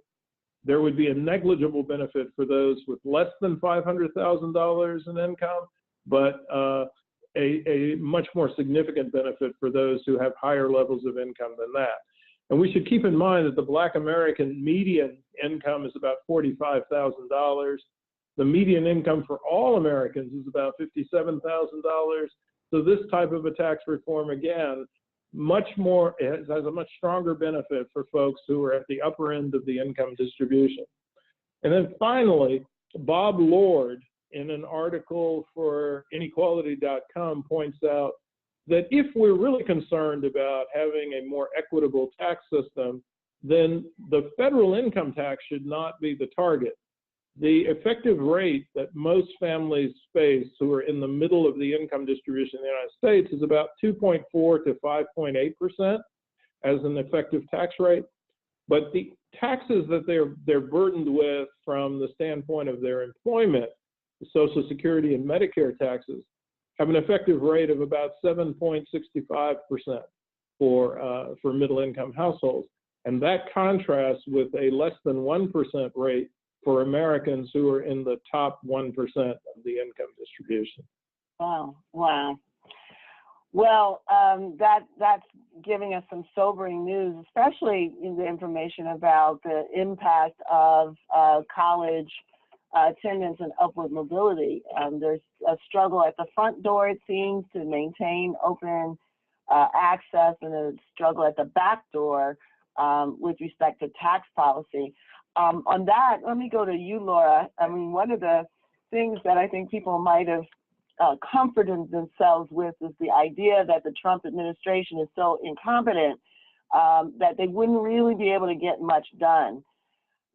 There would be a negligible benefit for those with less than $500,000 in income, but a much more significant benefit for those who have higher levels of income than that. And we should keep in mind that the Black American median income is about $45,000. The median income for all Americans is about $57,000. So this type of a tax reform, again, has a much stronger benefit for folks who are at the upper end of the income distribution. And then finally, Bob Lord, in an article for inequality.com, points out that if we're really concerned about having a more equitable tax system, then the federal income tax should not be the target. The effective rate that most families face who are in the middle of the income distribution in the United States is about 2.4 to 5.8% as an effective tax rate. But the taxes that they're burdened with from the standpoint of their employment, the Social Security and Medicare taxes, have an effective rate of about 7.65% for middle income households. And that contrasts with a less than 1% rate for Americans who are in the top 1% of the income distribution. Wow, wow. Well, that's giving us some sobering news, especially in the information about the impact of college attendance and upward mobility. There's a struggle at the front door, it seems, to maintain open access, and a struggle at the back door with respect to tax policy. On that, let me go to you, Laura. I mean, one of the things that I think people might have comforted themselves with is the idea that the Trump administration is so incompetent that they wouldn't really be able to get much done.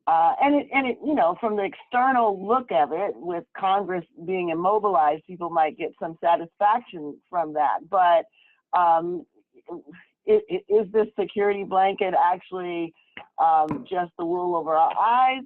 And it, you know, from the external look of it, with Congress being immobilized, people might get some satisfaction from that. But is this security blanket actually just the wool over our eyes?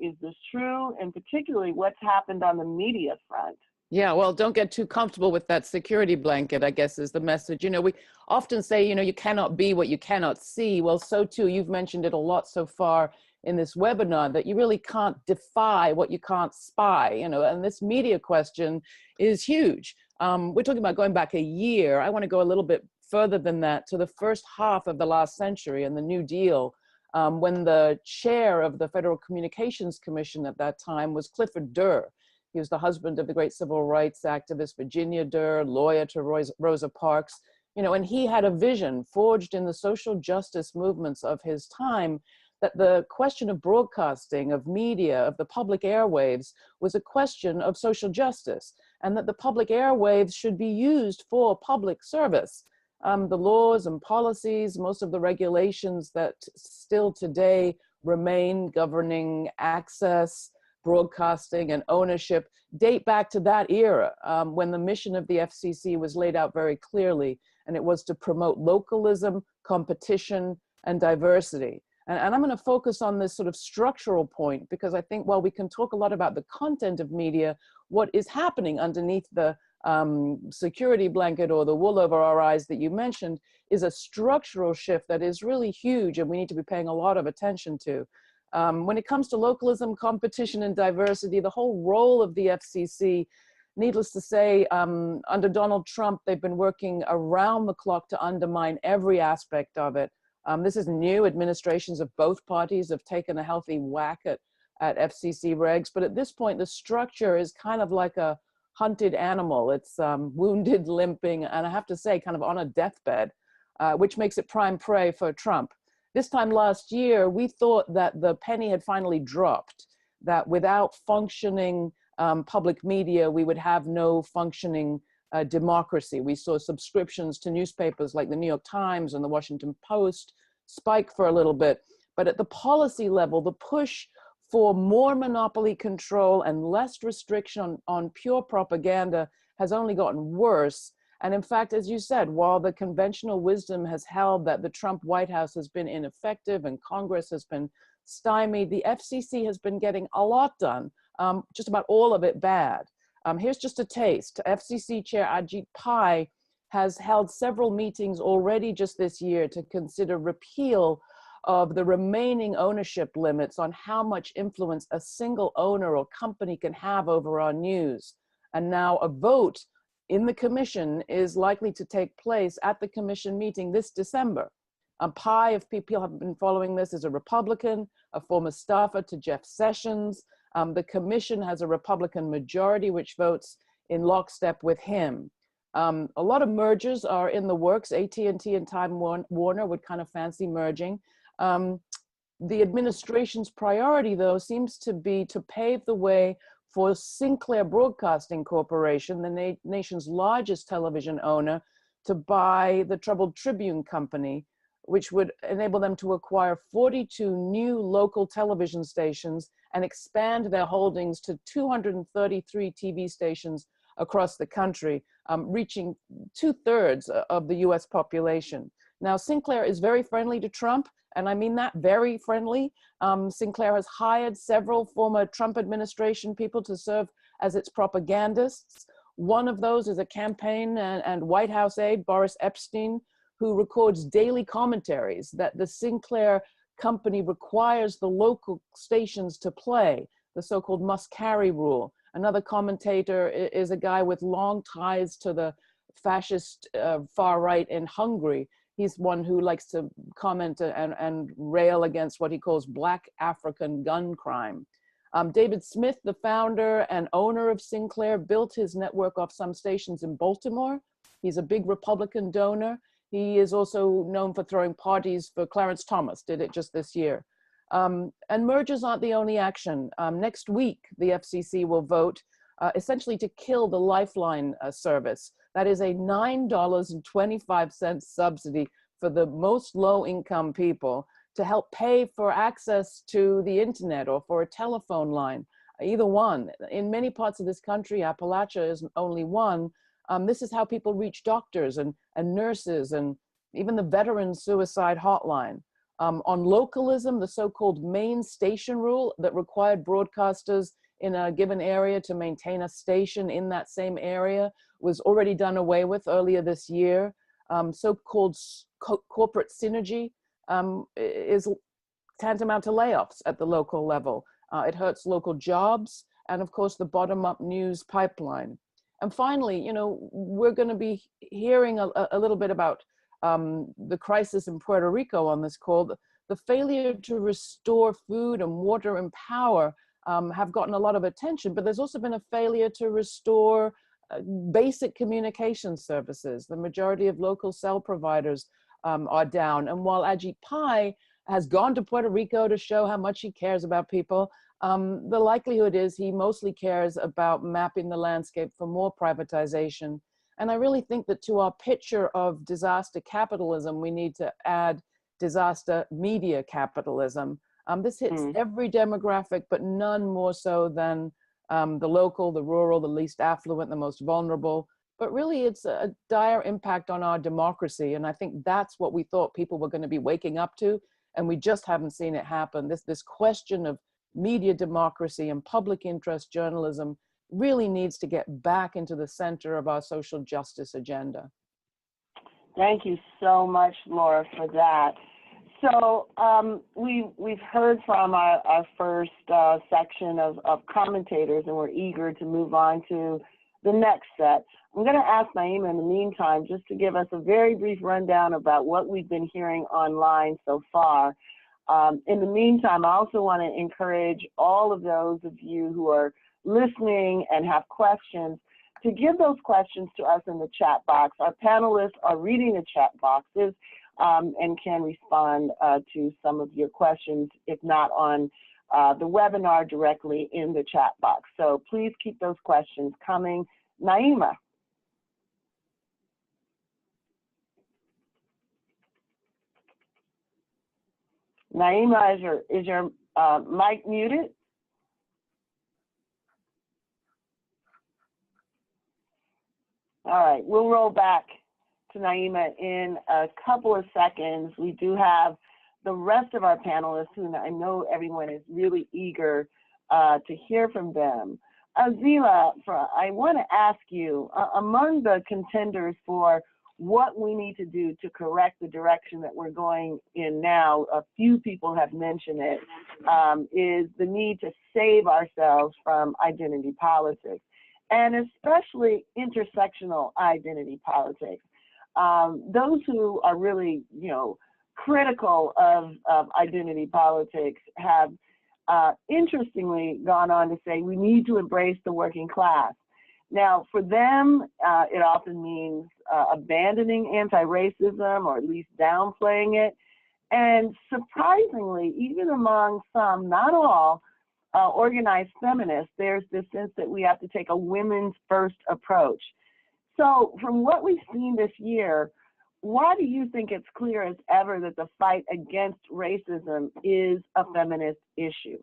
Is this true? And particularly, what's happened on the media front? Yeah, well, don't get too comfortable with that security blanket, I guess, is the message. You know, we often say, you know, you cannot be what you cannot see. Well, so too, you've mentioned it a lot so far in this webinar, that you really can't defy what you can't spy, you know, and this media question is huge. We're talking about going back a year. I want to go a little bit further than that, to the first half of the last century and the New Deal, when the chair of the Federal Communications Commission at that time was Clifford Durr. He was the husband of the great civil rights activist Virginia Durr, lawyer to Rosa Parks, you know, and he had a vision forged in the social justice movements of his time that the question of broadcasting, of media, of the public airwaves was a question of social justice, and that the public airwaves should be used for public service. The laws and policies, most of the regulations that still today remain governing access, broadcasting, and ownership date back to that era, when the mission of the FCC was laid out very clearly, and it was to promote localism, competition, and diversity. And I'm going to focus on this sort of structural point, because I think while we can talk a lot about the content of media, what is happening underneath the security blanket or the wool over our eyes that you mentioned is a structural shift that is really huge, and we need to be paying a lot of attention to. When it comes to localism, competition, and diversity, the whole role of the FCC, needless to say, under Donald Trump, they've been working around the clock to undermine every aspect of it. This is new. Administrations of both parties have taken a healthy whack at FCC regs, but at this point, the structure is kind of like a hunted animal. It's wounded, limping, and I have to say, kind of on a deathbed, which makes it prime prey for Trump. This time last year, we thought that the penny had finally dropped, that without functioning public media, we would have no functioning democracy. We saw subscriptions to newspapers like the New York Times and the Washington Post spike for a little bit. But at the policy level, the push for more monopoly control and less restriction on pure propaganda has only gotten worse. And in fact, as you said, while the conventional wisdom has held that the Trump White House has been ineffective and Congress has been stymied, the FCC has been getting a lot done, just about all of it bad. Here's just a taste. FCC Chair Ajit Pai has held several meetings already just this year to consider repeal of the remaining ownership limits on how much influence a single owner or company can have over our news. And now a vote in the commission is likely to take place at the commission meeting this December. Pai, if people have been following this, is a Republican, a former staffer to Jeff Sessions. The commission has a Republican majority, which votes in lockstep with him. A lot of mergers are in the works. AT&T and Time Warner would kind of fancy merging. The administration's priority, though, seems to be to pave the way for Sinclair Broadcasting Corporation, the nation's largest television owner, to buy the troubled Tribune Company, which would enable them to acquire 42 new local television stations and expand their holdings to 233 TV stations across the country, reaching 2/3 of the US population. Now, Sinclair is very friendly to Trump, and I mean that, very friendly. Sinclair has hired several former Trump administration people to serve as its propagandists. One of those is a campaign and White House aide, Boris Epshteyn, who records daily commentaries that the Sinclair company requires the local stations to play, the so-called must-carry rule. Another commentator is a guy with long ties to the fascist far right in Hungary. He's one who likes to comment and rail against what he calls Black African gun crime. David Smith, the founder and owner of Sinclair, built his network off some stations in Baltimore. He's a big Republican donor. He is also known for throwing parties for Clarence Thomas, did it just this year. And mergers aren't the only action. Next week, the FCC will vote essentially to kill the Lifeline service. That is a $9.25 subsidy for the most low-income people to help pay for access to the internet or for a telephone line, either one. In many parts of this country, Appalachia is only one. This is how people reach doctors and nurses and even the veteran suicide hotline. On localism, the so-called main station rule that required broadcasters in a given area to maintain a station in that same area was already done away with earlier this year. So-called corporate synergy is tantamount to layoffs at the local level. It hurts local jobs and, of course, the bottom-up news pipeline. And finally, you know, we're going to be hearing a little bit about the crisis in Puerto Rico on this call. The failure to restore food and water and power have gotten a lot of attention, but there's also been a failure to restore basic communication services. The majority of local cell providers are down. And while Ajit Pai has gone to Puerto Rico to show how much he cares about people, the likelihood is he mostly cares about mapping the landscape for more privatization. And I really think that to our picture of disaster capitalism, we need to add disaster media capitalism. This hits every demographic, but none more so than the local, the rural, the least affluent, the most vulnerable. But really, it's a dire impact on our democracy. And I think that's what we thought people were going to be waking up to. And we just haven't seen it happen. This question of media democracy and public interest journalism really needs to get back into the center of our social justice agenda. Thank you so much, Laura, for that. So we've heard from our first section of commentators, and we're eager to move on to the next set. I'm going to ask Naima in the meantime just to give us a very brief rundown about what we've been hearing online so far. In the meantime, I also want to encourage all of those of you who are listening and have questions to give those questions to us in the chat box. Our panelists are reading the chat boxes and can respond to some of your questions, if not on the webinar, directly in the chat box. So please keep those questions coming. Naima. Naima, is your mic muted? All right, we'll roll back to Naima in a couple of seconds. We do have the rest of our panelists, who I know everyone is really eager to hear from them. Zillah, I want to ask you, among the contenders for what we need to do to correct the direction that we're going in now, a few people have mentioned it, is the need to save ourselves from identity politics, and especially intersectional identity politics. Those who are really, critical of identity politics have interestingly gone on to say we need to embrace the working class. Now, for them, it often means abandoning anti-racism, or at least downplaying it. And surprisingly, even among some, not all, organized feminists, there's this sense that we have to take a women's first approach. So from what we've seen this year, why do you think it's clear as ever that the fight against racism is a feminist issue?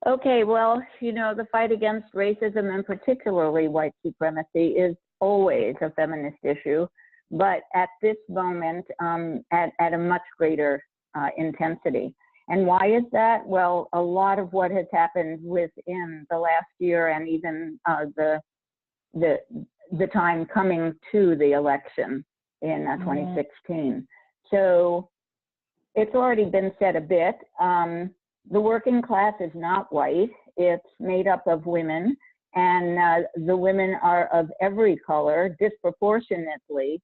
Okay, well, the fight against racism, and particularly white supremacy, is always a feminist issue, but at this moment, at a much greater intensity. And why is that? Well, a lot of what has happened within the last year, and even the time coming to the election in 2016. So it's already been said a bit. The working class is not white. It's made up of women, and the women are of every color, disproportionately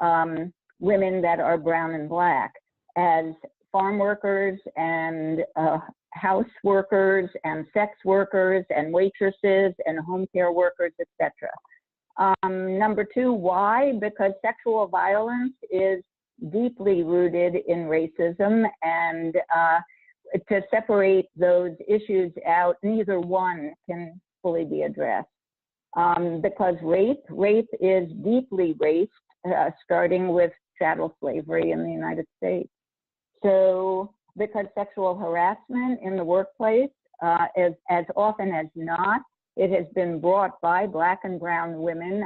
women that are brown and black, as farm workers and house workers and sex workers and waitresses and home care workers, etc. Number two, why? Because sexual violence is deeply rooted in racism, and to separate those issues out, neither one can fully be addressed. Because rape is deeply raced, starting with chattel slavery in the United States. So because sexual harassment in the workplace, as often as not, it has been brought by Black and brown women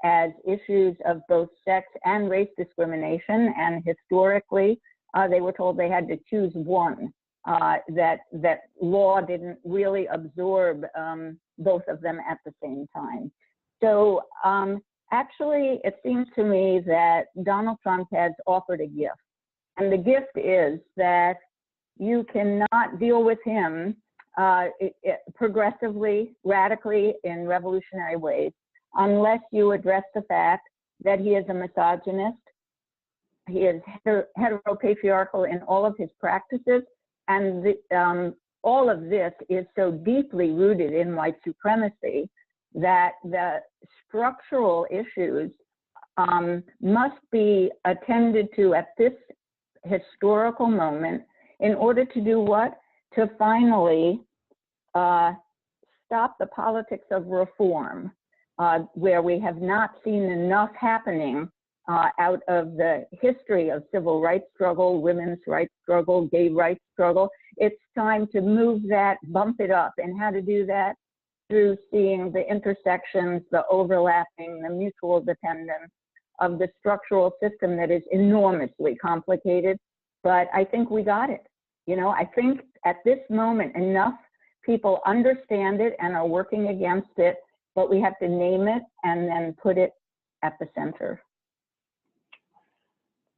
as issues of both sex and race discrimination, and historically, they were told they had to choose one, that law didn't really absorb both of them at the same time. So actually, it seems to me that Donald Trump has offered a gift. And the gift is that you cannot deal with him progressively, radically, in revolutionary ways, unless you address the fact that he is a misogynist. He is heteropatriarchal in all of his practices, and all of this is so deeply rooted in white supremacy that the structural issues must be attended to at this historical moment in order to do what? To finally stop the politics of reform, where we have not seen enough happening out of the history of civil rights struggle, women's rights struggle, gay rights struggle. It's time to move that, bump it up. And how to do that? Through seeing the intersections, the overlapping, the mutual dependence of the structural system that is enormously complicated. But I think we got it. I think at this moment, enough people understand it and are working against it, but we have to name it and then put it at the center.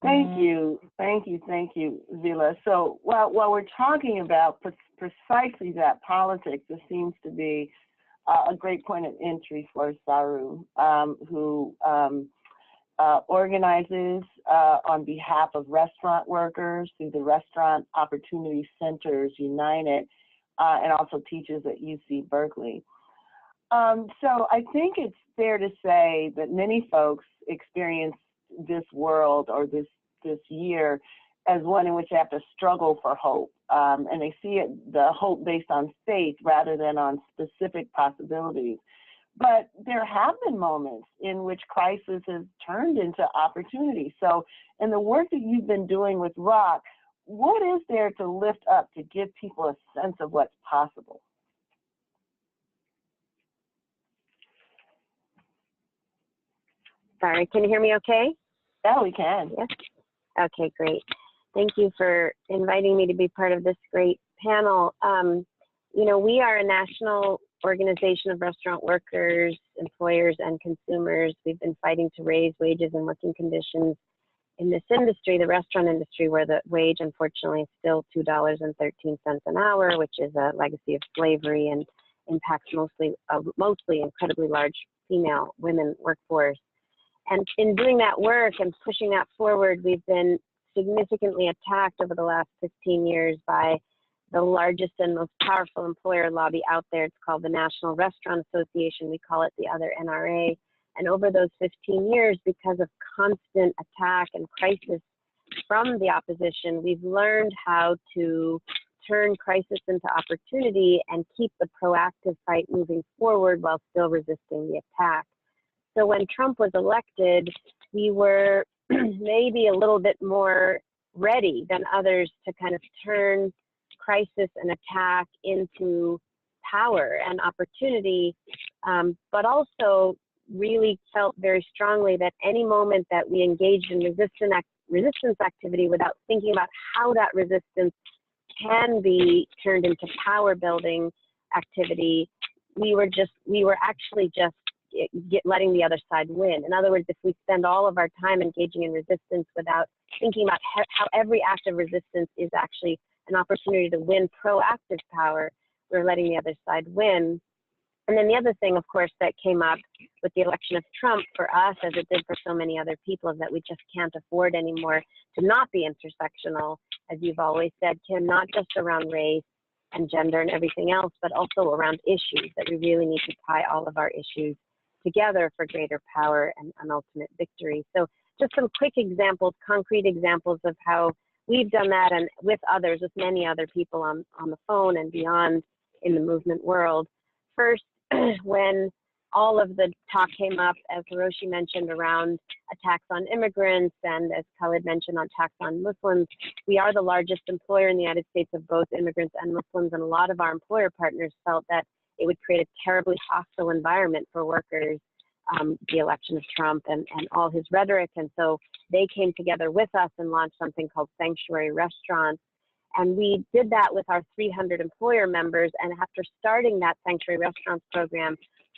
Thank you, Zillah. So while we're talking about precisely that politics, there seems to be a great point of entry for Saru, who organizes on behalf of restaurant workers through the Restaurant Opportunity Centers United, and also teaches at UC Berkeley. So I think it's fair to say that many folks experience this world or this year as one in which they have to struggle for hope. And they see it, the hope based on faith rather than on specific possibilities. But there have been moments in which crisis has turned into opportunity. So in the work that you've been doing with ROC, what is there to lift up to give people a sense of what's possible? Sorry, can you hear me okay? Yeah, we can. Yes. Okay, great. Thank you for inviting me to be part of this great panel. You know, we are a national organization of restaurant workers, employers, and consumers. We've been fighting to raise wages and working conditions in this industry, the restaurant industry, where the wage, unfortunately, is still $2.13 an hour, which is a legacy of slavery and impacts mostly incredibly large female women workforce. And in doing that work and pushing that forward, we've been significantly attacked over the last 15 years by the largest and most powerful employer lobby out there. It's called the National Restaurant Association. We call it the other NRA. And over those 15 years, because of constant attack and crisis from the opposition, we've learned how to turn crisis into opportunity and keep the proactive fight moving forward while still resisting the attack. So when Trump was elected, we were maybe a little bit more ready than others to kind of turn crisis and attack into power and opportunity, but also really felt very strongly that any moment that we engaged in resistance activity without thinking about how that resistance can be turned into power building activity, we were actually just letting the other side win. In other words, if we spend all of our time engaging in resistance without thinking about how every act of resistance is actually an opportunity to win proactive power, we're letting the other side win. And then the other thing, of course, that came up with the election of Trump for us, as it did for so many other people, is that we just can't afford anymore to not be intersectional, as you've always said, Kim, not just around race and gender and everything else, but also around issues, that we really need to tie all of our issues together for greater power and an ultimate victory. So just some quick examples, concrete examples of how we've done that, and with others, with many other people on the phone and beyond in the movement world. First, when all of the talk came up, as Hiroshi mentioned, around attacks on immigrants, and as Khaled mentioned, on attacks on Muslims, we are the largest employer in the United States of both immigrants and Muslims, and a lot of our employer partners felt that it would create a terribly hostile environment for workers, the election of Trump and all his rhetoric. And so they came together with us and launched something called Sanctuary Restaurants. And we did that with our 300 employer members. And after starting that Sanctuary Restaurants program,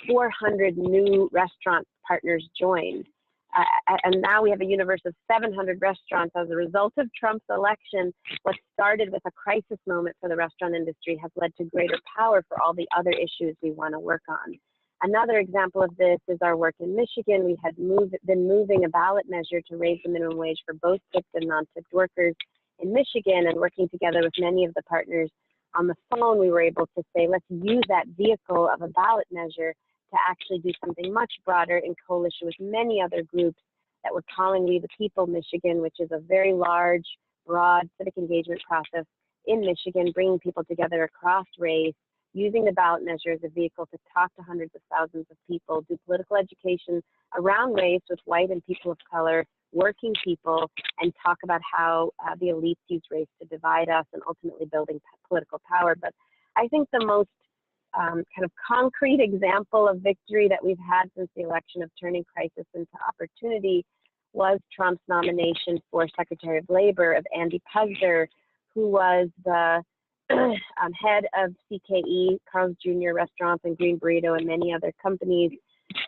400 new restaurant partners joined. And now we have a universe of 700 restaurants as a result of Trump's election. What started with a crisis moment for the restaurant industry has led to greater power for all the other issues we want to work on. Another example of this is our work in Michigan. We had been moving a ballot measure to raise the minimum wage for both tipped and non-tipped workers in Michigan, and working together with many of the partners on the phone, we were able to say, let's use that vehicle of a ballot measure to actually do something much broader in coalition with many other groups that we're calling We the People Michigan, which is a very large, broad civic engagement process in Michigan, bringing people together across race, using the ballot measure as a vehicle to talk to hundreds of thousands of people, do political education around race with white and people of color, working people, and talk about how the elites use race to divide us and ultimately building political power. But I think the most kind of concrete example of victory that we've had since the election of turning crisis into opportunity was Trump's nomination for Secretary of Labor of Andy Puzder, who was the head of CKE, Carl's Jr. restaurants and Green Burrito and many other companies.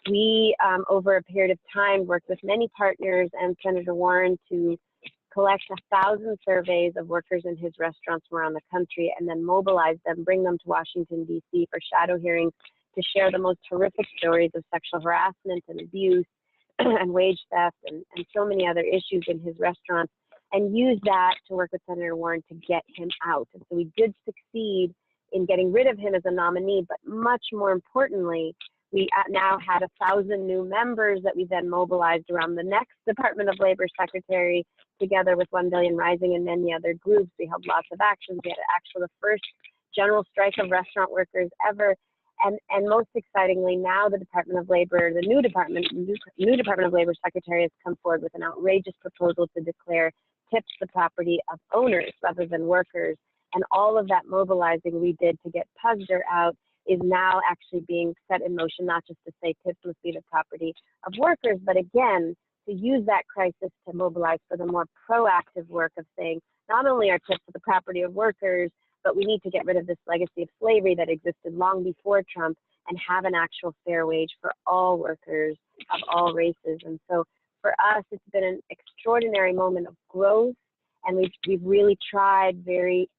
We, over a period of time, worked with many partners and Senator Warren to collect 1,000 surveys of workers in his restaurants from around the country and then mobilize them, bring them to Washington, D.C. for shadow hearings to share the most horrific stories of sexual harassment and abuse and wage theft and so many other issues in his restaurants, and use that to work with Senator Warren to get him out. And so we did succeed in getting rid of him as a nominee, but much more importantly, we now had 1,000 new members that we then mobilized around the next Department of Labor secretary, together with 1 Billion Rising and many other groups. We held lots of actions. We had actually the first general strike of restaurant workers ever. And most excitingly, now the Department of Labor, the new Department of Labor secretary has come forward with an outrageous proposal to declare tips the property of owners rather than workers. And all of that mobilizing we did to get Puzder out is now actually being set in motion, not just to say tips must be the property of workers, but again, to use that crisis to mobilize for the more proactive work of saying, not only are tips the property of workers, but we need to get rid of this legacy of slavery that existed long before Trump and have an actual fair wage for all workers of all races. And so for us, it's been an extraordinary moment of growth, and we've really tried very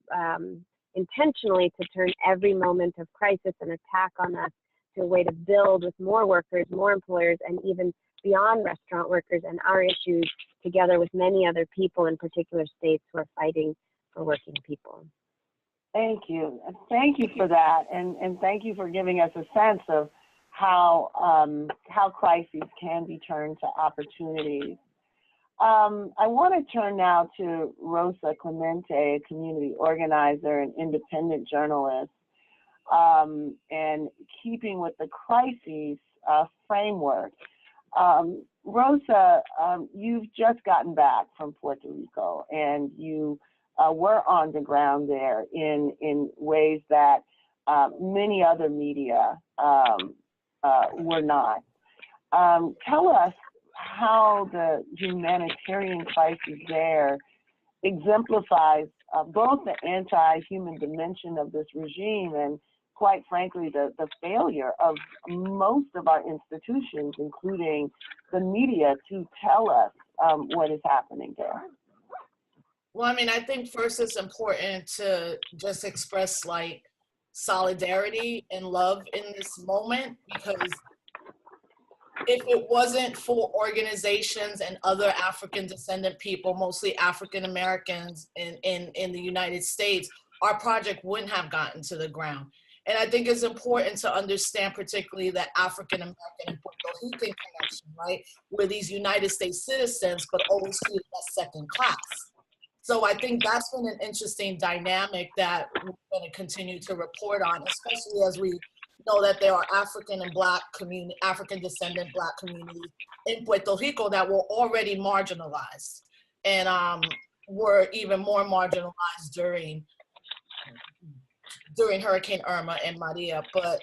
intentionally to turn every moment of crisis and attack on us to a way to build with more workers, more employers, and even beyond restaurant workers and our issues, together with many other people in particular states who are fighting for working people. Thank you. Thank you for that. And thank you for giving us a sense of how crises can be turned to opportunities. I want to turn now to Rosa Clemente, a community organizer and independent journalist. And keeping with the crises framework, Rosa, you've just gotten back from Puerto Rico, and you were on the ground there in ways that many other media were not. Tell us how the humanitarian crisis there exemplifies both the anti-human dimension of this regime and, quite frankly, the failure of most of our institutions, including the media, to tell us what is happening there. Well, I mean, I think first it's important to just express like solidarity and love in this moment, because if it wasn't for organizations and other African descendant people, mostly African Americans in the United States, our project wouldn't have gotten to the ground. And I think it's important to understand particularly the African American and Puerto Rican connection, right? We're these United States citizens, but always treated as second class. So I think that's been an interesting dynamic that we're going to continue to report on, especially as we know that there are African and Black community, African descendant Black communities in Puerto Rico that were already marginalized and were even more marginalized during Hurricane Irma and Maria. But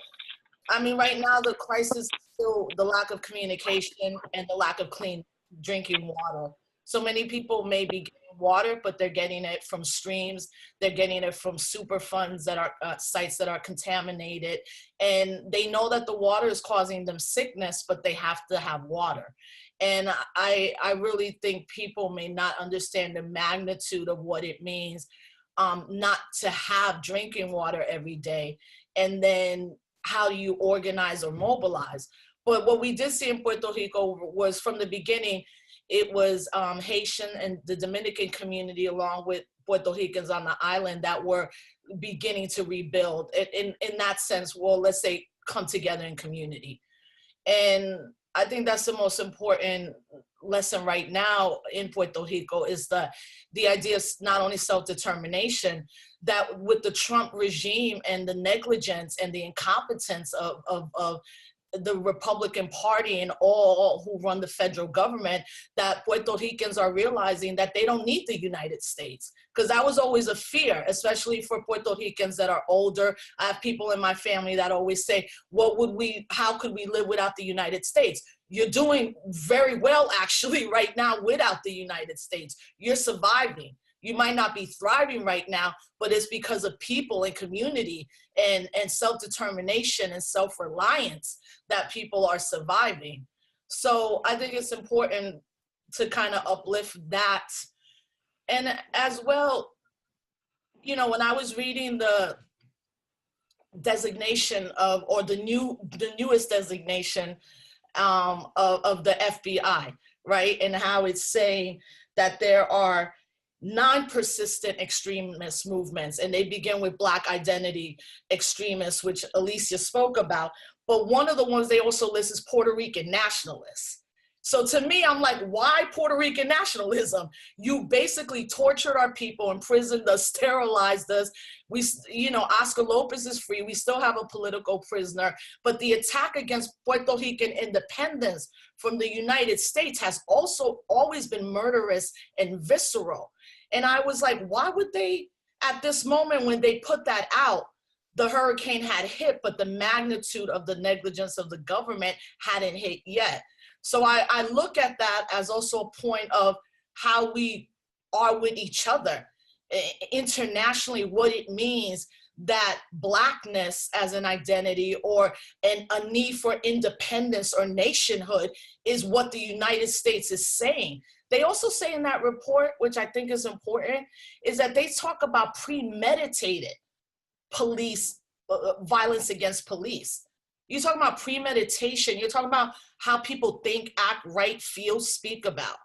I mean, right now the crisis is still the lack of communication and the lack of clean drinking water. So many people may be getting water, but they're getting it from streams. They're getting it from Superfunds that are sites that are contaminated. And they know that the water is causing them sickness, but they have to have water. And I really think people may not understand the magnitude of what it means not to have drinking water every day. And then how do you organize or mobilize? But what we did see in Puerto Rico was from the beginning, it was Haitian and the Dominican community along with Puerto Ricans on the island that were beginning to rebuild. In that sense, well, let's say come together in community. And I think that's the most important lesson right now in Puerto Rico is the idea of not only self-determination, that with the Trump regime and the negligence and the incompetence of the Republican Party and all who run the federal government, that Puerto Ricans are realizing that they don't need the United States. Because that was always a fear, especially for Puerto Ricans that are older. I have people in my family that always say, how could we live without the United States? You're doing very well actually right now without the United States. You're surviving. You might not be thriving right now, but it's because of people and community and self-determination and self-reliance that people are surviving. So I think it's important to kind of uplift that. And as well, you know, when I was reading the designation of, or the newest designation of the FBI, right? And how it's saying that there are non-persistent extremist movements, and they begin with Black identity extremists, which Alicia spoke about. But one of the ones they also list is Puerto Rican nationalists. So to me, I'm like, why Puerto Rican nationalism? You basically tortured our people, imprisoned us, sterilized us. We, you know, Oscar Lopez is free. We still have a political prisoner. But the attack against Puerto Rican independence from the United States has also always been murderous and visceral. And I was like, why would they, at this moment when they put that out, the hurricane had hit, but the magnitude of the negligence of the government hadn't hit yet. So I look at that as also a point of how we are with each other internationally, what it means that Blackness as an identity or a need for independence or nationhood is what the United States is saying. They also say in that report, which I think is important, is that they talk about premeditated police violence against police. You're talking about premeditation. You're talking about how people think, act, write, feel, speak about.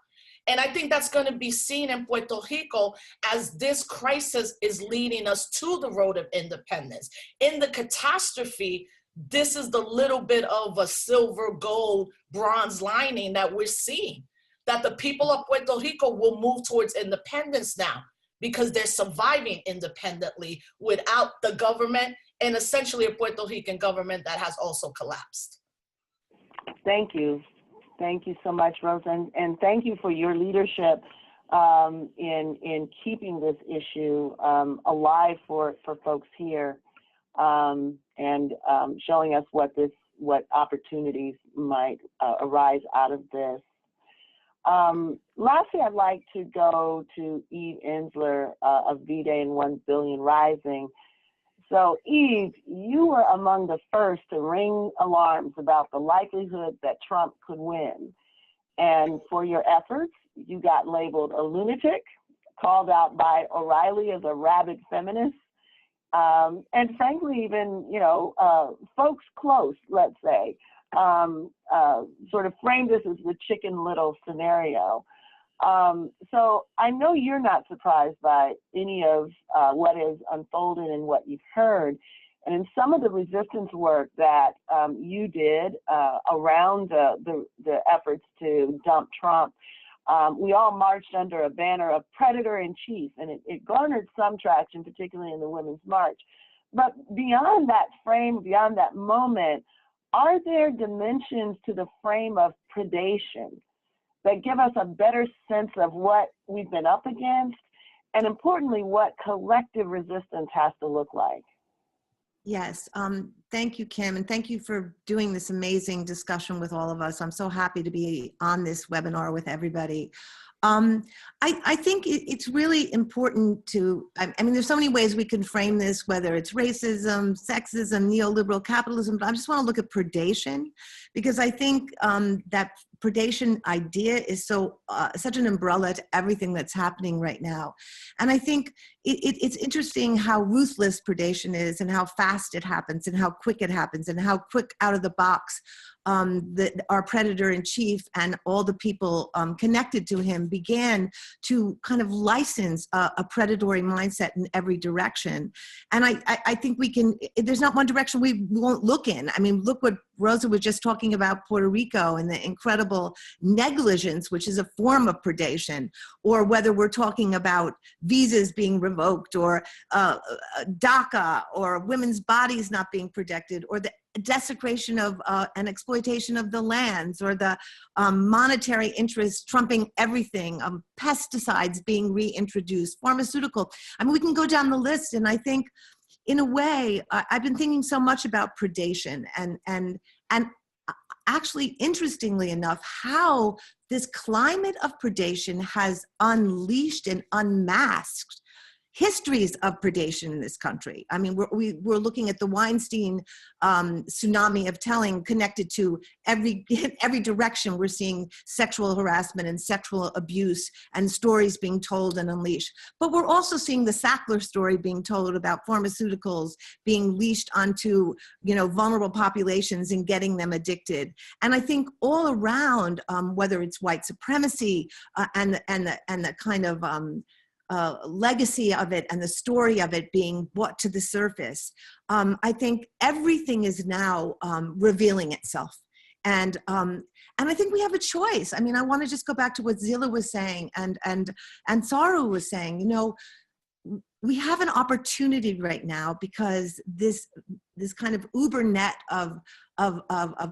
And I think that's going to be seen in Puerto Rico as this crisis is leading us to the road of independence. In the catastrophe, this is the little bit of a silver, gold, bronze lining that we're seeing, that the people of Puerto Rico will move towards independence now because they're surviving independently without the government, and essentially a Puerto Rican government that has also collapsed. Thank you. Thank you so much, Rosa, and thank you for your leadership in keeping this issue alive for folks here, and showing us what opportunities might arise out of this. Lastly, I'd like to go to Eve Ensler of V-Day and 1 Billion Rising. So Eve, you were among the first to ring alarms about the likelihood that Trump could win. And for your efforts, you got labeled a lunatic, called out by O'Reilly as a rabid feminist, and frankly, even, you know, folks close, let's say, sort of framed this as the Chicken Little scenario. So I know you're not surprised by any of what has unfolded and what you've heard. And in some of the resistance work that you did around the efforts to dump Trump, we all marched under a banner of Predator in Chief, and it garnered some traction, particularly in the Women's March. But beyond that frame, beyond that moment, are there dimensions to the frame of predation that give us a better sense of what we've been up against, and importantly, what collective resistance has to look like? Yes, thank you, Kim, and thank you for doing this amazing discussion with all of us. I'm so happy to be on this webinar with everybody. I think it's really important to, I mean, there's so many ways we can frame this, whether it's racism, sexism, neoliberal capitalism, but I just want to look at predation, because I think that predation idea is so such an umbrella to everything that's happening right now. And I think it's interesting how ruthless predation is, and how fast it happens, and how quick it happens, and how quick out of the box our predator in chief and all the people connected to him began to kind of license a predatory mindset in every direction. And I think we can, there's not one direction we won't look in. I mean, look what Rosa was just talking about Puerto Rico and the incredible negligence, which is a form of predation, or whether we're talking about visas being revoked, or DACA, or women's bodies not being protected, or the desecration of and exploitation of the lands, or the monetary interests trumping everything, pesticides being reintroduced, pharmaceutical. I mean, we can go down the list, and I think, in a way, I've been thinking so much about predation, and actually, interestingly enough, how this climate of predation has unleashed and unmasked histories of predation in this country. I mean, we're looking at the Weinstein tsunami of telling connected to every direction. We're seeing sexual harassment and sexual abuse and stories being told and unleashed. But we're also seeing the Sackler story being told about pharmaceuticals being leashed onto, vulnerable populations and getting them addicted. And I think all around, whether it's white supremacy and the kind of legacy of it and the story of it being brought to the surface, I think everything is now revealing itself. And I think we have a choice. I mean, I want to just go back to what Zillah was saying and Saru was saying. We have an opportunity right now because this kind of uber net of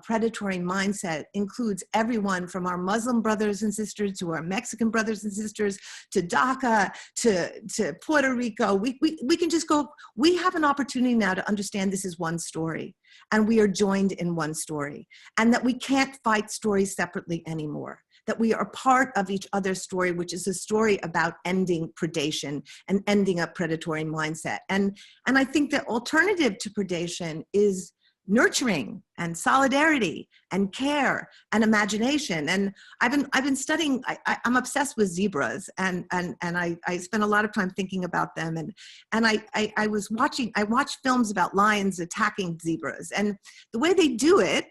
predatory mindset includes everyone from our Muslim brothers and sisters to our Mexican brothers and sisters to DACA to Puerto Rico. We can just go. We have an opportunity now to understand this is one story, and we are joined in one story, and that we can't fight stories separately anymore. That we are part of each other's story, which is a story about ending predation and ending a predatory mindset. And I think the alternative to predation is nurturing and solidarity and care and imagination. And I've been studying. I'm obsessed with zebras, and I spend a lot of time thinking about them. And I watched films about lions attacking zebras, and the way they do it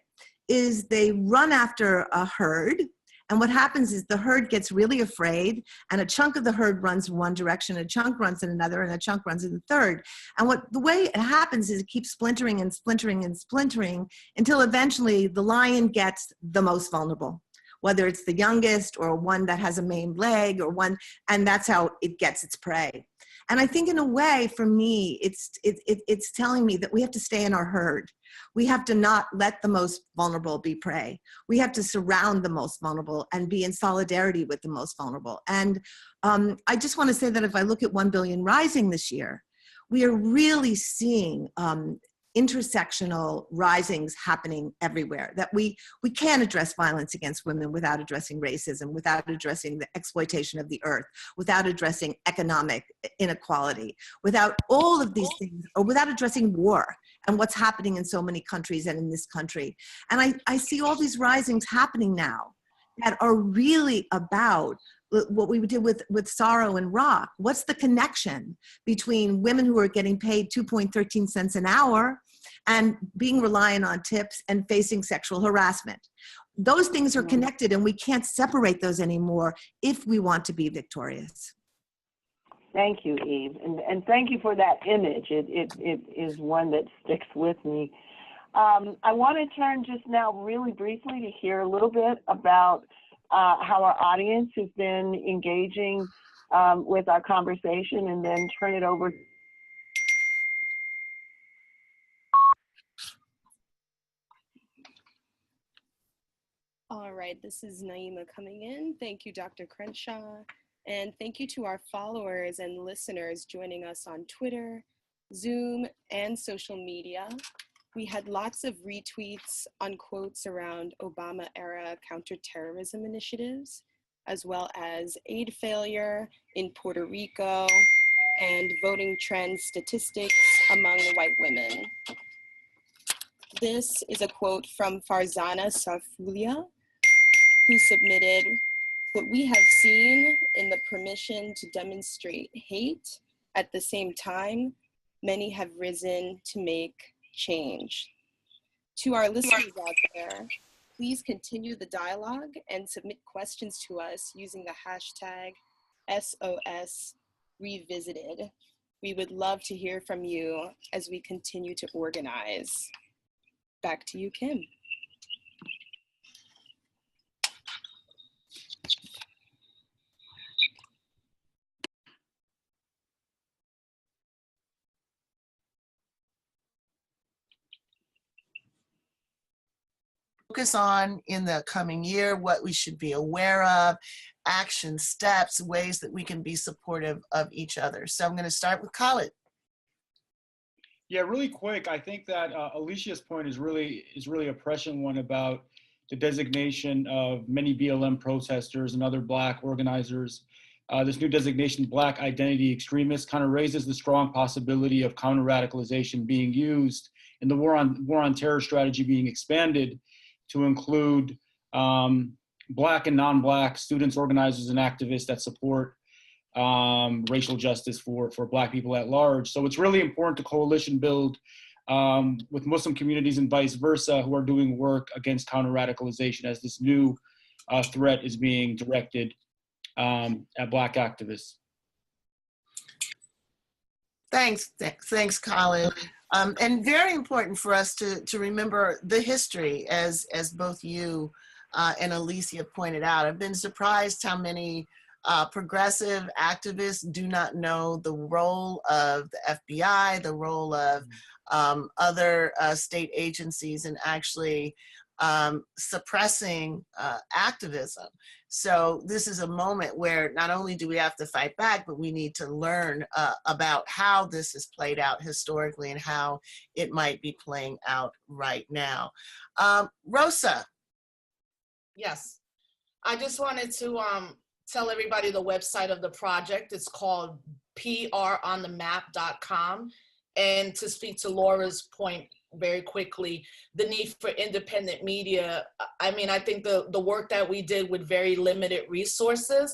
is they run after a herd. And what happens is the herd gets really afraid, and a chunk of the herd runs in one direction, a chunk runs in another, and a chunk runs in the third. And the way it happens is it keeps splintering and splintering and splintering until eventually the lion gets the most vulnerable, whether it's the youngest or one that has a maimed leg or one, and that's how it gets its prey. And I think in a way, for me, it's telling me that we have to stay in our herd. We have to not let the most vulnerable be prey. We have to surround the most vulnerable and be in solidarity with the most vulnerable. And I just want to say that if I look at 1 Billion Rising this year, we are really seeing intersectional risings happening everywhere, that we can't address violence against women without addressing racism, without addressing the exploitation of the earth, without addressing economic inequality, without all of these things, or without addressing war and what's happening in so many countries and in this country. And I see all these risings happening now that are really about what we did with Saru and Rock. What's the connection between women who are getting paid 2.13 cents an hour and being reliant on tips and facing sexual harassment? Those things are connected, and we can't separate those anymore if we want to be victorious. Thank you, Eve, and thank you for that image. It is one that sticks with me. I want to turn just now really briefly to hear a little bit about how our audience has been engaging with our conversation, and then turn it over. All right, this is Naima coming in. Thank you, Dr. Crenshaw. And thank you to our followers and listeners joining us on Twitter, Zoom, and social media. We had lots of retweets on quotes around Obama-era counterterrorism initiatives, as well as aid failure in Puerto Rico and voting trend statistics among white women. This is a quote from Farzana Sarfulia, who submitted, "What we have seen in the permission to demonstrate hate, at the same time, many have risen to make change." To our listeners out there, please continue the dialogue and submit questions to us using the hashtag SOS Revisited. We would love to hear from you as we continue to organize. Back to you, Kim. Focus on in the coming year, what we should be aware of, action steps, ways that we can be supportive of each other. So I'm going to start with Khaled. Yeah, really quick. I think that Alicia's point is really a prescient one about the designation of many BLM protesters and other Black organizers this new designation, Black identity extremist, kind of raises the strong possibility of counter-radicalization being used and the war on terror strategy being expanded to include Black and non-Black students, organizers, and activists that support racial justice for Black people at large. So it's really important to coalition build with Muslim communities and vice versa who are doing work against counter-radicalization as this new threat is being directed at Black activists. Thanks, Khaled. And very important for us to remember the history, as both you and Alicia pointed out. I've been surprised how many progressive activists do not know the role of the FBI, the role of other state agencies in actually suppressing activism. So this is a moment where not only do we have to fight back, but we need to learn about how this has played out historically and how it might be playing out right now. Rosa. Yes, I just wanted to tell everybody the website of the project. It's called pronthemap.com. And to speak to Laura's point very quickly, the need for independent media. I mean, I think the work that we did with very limited resources,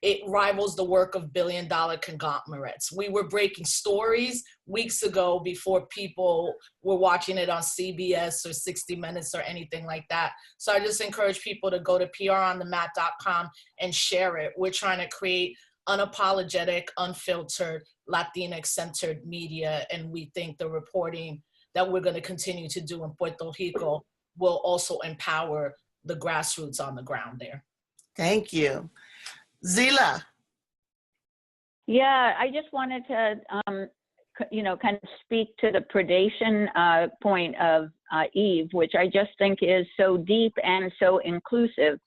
it rivals the work of billion-dollar conglomerates. We were breaking stories weeks ago before people were watching it on CBS or 60 Minutes or anything like that. So I just encourage people to go to pronthemap.com and share it. We're trying to create unapologetic, unfiltered, Latinx-centered media, and we think the reporting that we're going to continue to do in Puerto Rico will also empower the grassroots on the ground there. Thank you. Zillah. Yeah, I just wanted to, kind of speak to the predation point of Eve, which I just think is so deep and so inclusive.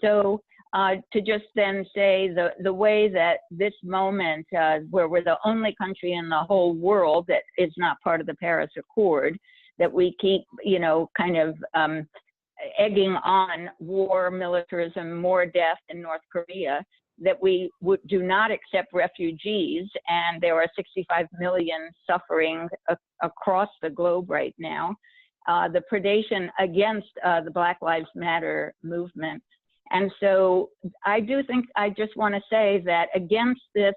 So to just then say the way that this moment, where we're the only country in the whole world that is not part of the Paris Accord, that we keep, kind of egging on war, militarism, more death in North Korea, that we do not accept refugees, and there are 65 million suffering across the globe right now. The predation against the Black Lives Matter movement. And so I do think I just want to say that against this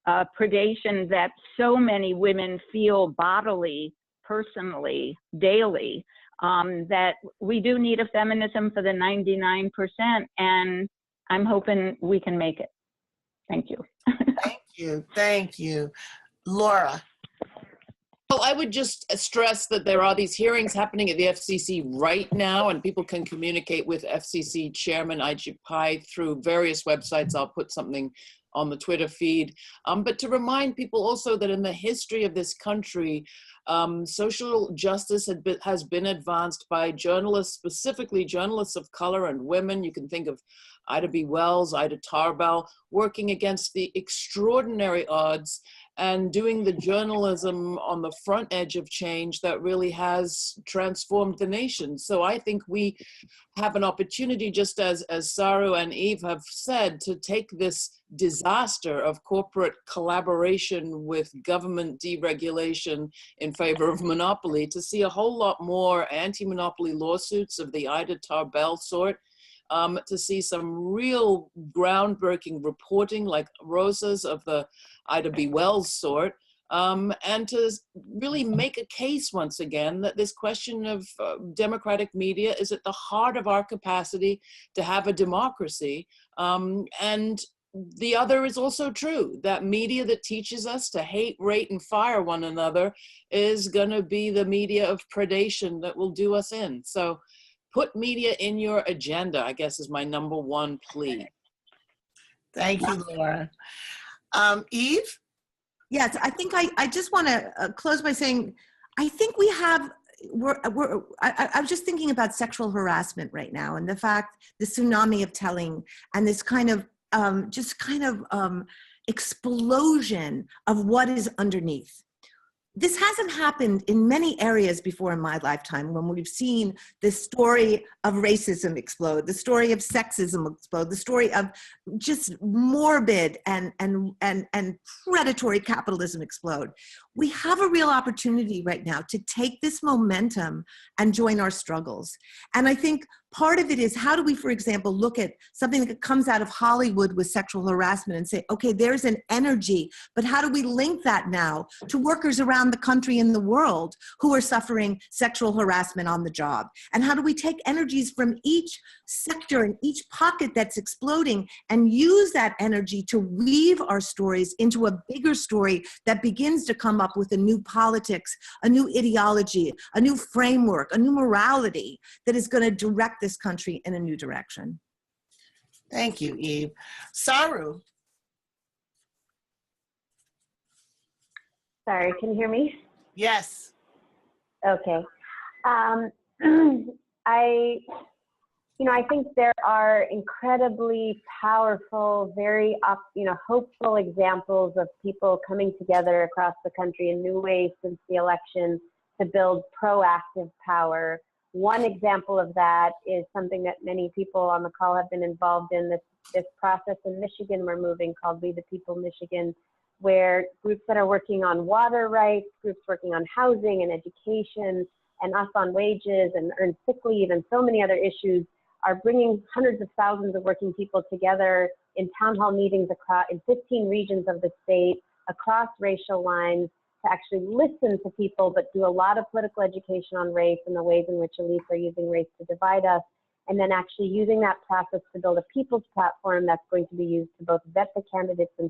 predation that so many women feel bodily, personally, daily, that we do need a feminism for the 99%, and I'm hoping we can make it. Thank you. Thank you. Laura. Well, I would just stress that there are these hearings happening at the FCC right now, and people can communicate with FCC Chairman Ajit Pai through various websites. I'll put something on the Twitter feed. But to remind people also that in the history of this country, social justice has been advanced by journalists, specifically journalists of color and women. You can think of Ida B. Wells, Ida Tarbell, working against the extraordinary odds and doing the journalism on the front edge of change that really has transformed the nation. So I think we have an opportunity, just as Saru and Eve have said, to take this disaster of corporate collaboration with government deregulation in favor of monopoly to see a whole lot more anti-monopoly lawsuits of the Ida Tarbell sort, to see some real groundbreaking reporting like Rosa's of the Ida B. Wells sort, and to really make a case once again that this question of democratic media is at the heart of our capacity to have a democracy. And the other is also true, that media that teaches us to hate, rate, and fire one another is gonna be the media of predation that will do us in. So put media in your agenda, I guess, is my #1 plea. Thank you, Laura. Eve? Yes, I think I just want to close by saying, I think we have, I was just thinking about sexual harassment right now, and the fact, the tsunami of telling, and this kind of, explosion of what is underneath. this hasn't happened in many areas before in my lifetime, when we've seen this story of racism explode, the story of sexism explode, the story of just morbid and predatory capitalism explode. We have a real opportunity right now to take this momentum and join our struggles. And I think part of it is, how do we, for example, look at something that comes out of Hollywood with sexual harassment and say, okay, there's an energy, but how do we link that now to workers around the country and the world who are suffering sexual harassment on the job? And how do we take energies from each sector and each pocket that's exploding and use that energy to weave our stories into a bigger story that begins to come up with a new politics, a new ideology, a new framework, a new morality that is going to direct this country in a new direction. Thank you, Eve. Saru. Sorry, can you hear me? Yes. Okay. I think there are incredibly powerful, very hopeful examples of people coming together across the country in new ways since the election to build proactive power. One example of that is something that many people on the call have been involved in, this process in Michigan we're moving called We the People Michigan, where groups that are working on water rights, groups working on housing and education, and us on wages and earned sick leave and so many other issues are bringing hundreds of thousands of working people together in town hall meetings in 15 regions of the state, across racial lines, to actually listen to people, but do a lot of political education on race and the ways in which elites are using race to divide us, and then actually using that process to build a people's platform that's going to be used to both vet the candidates in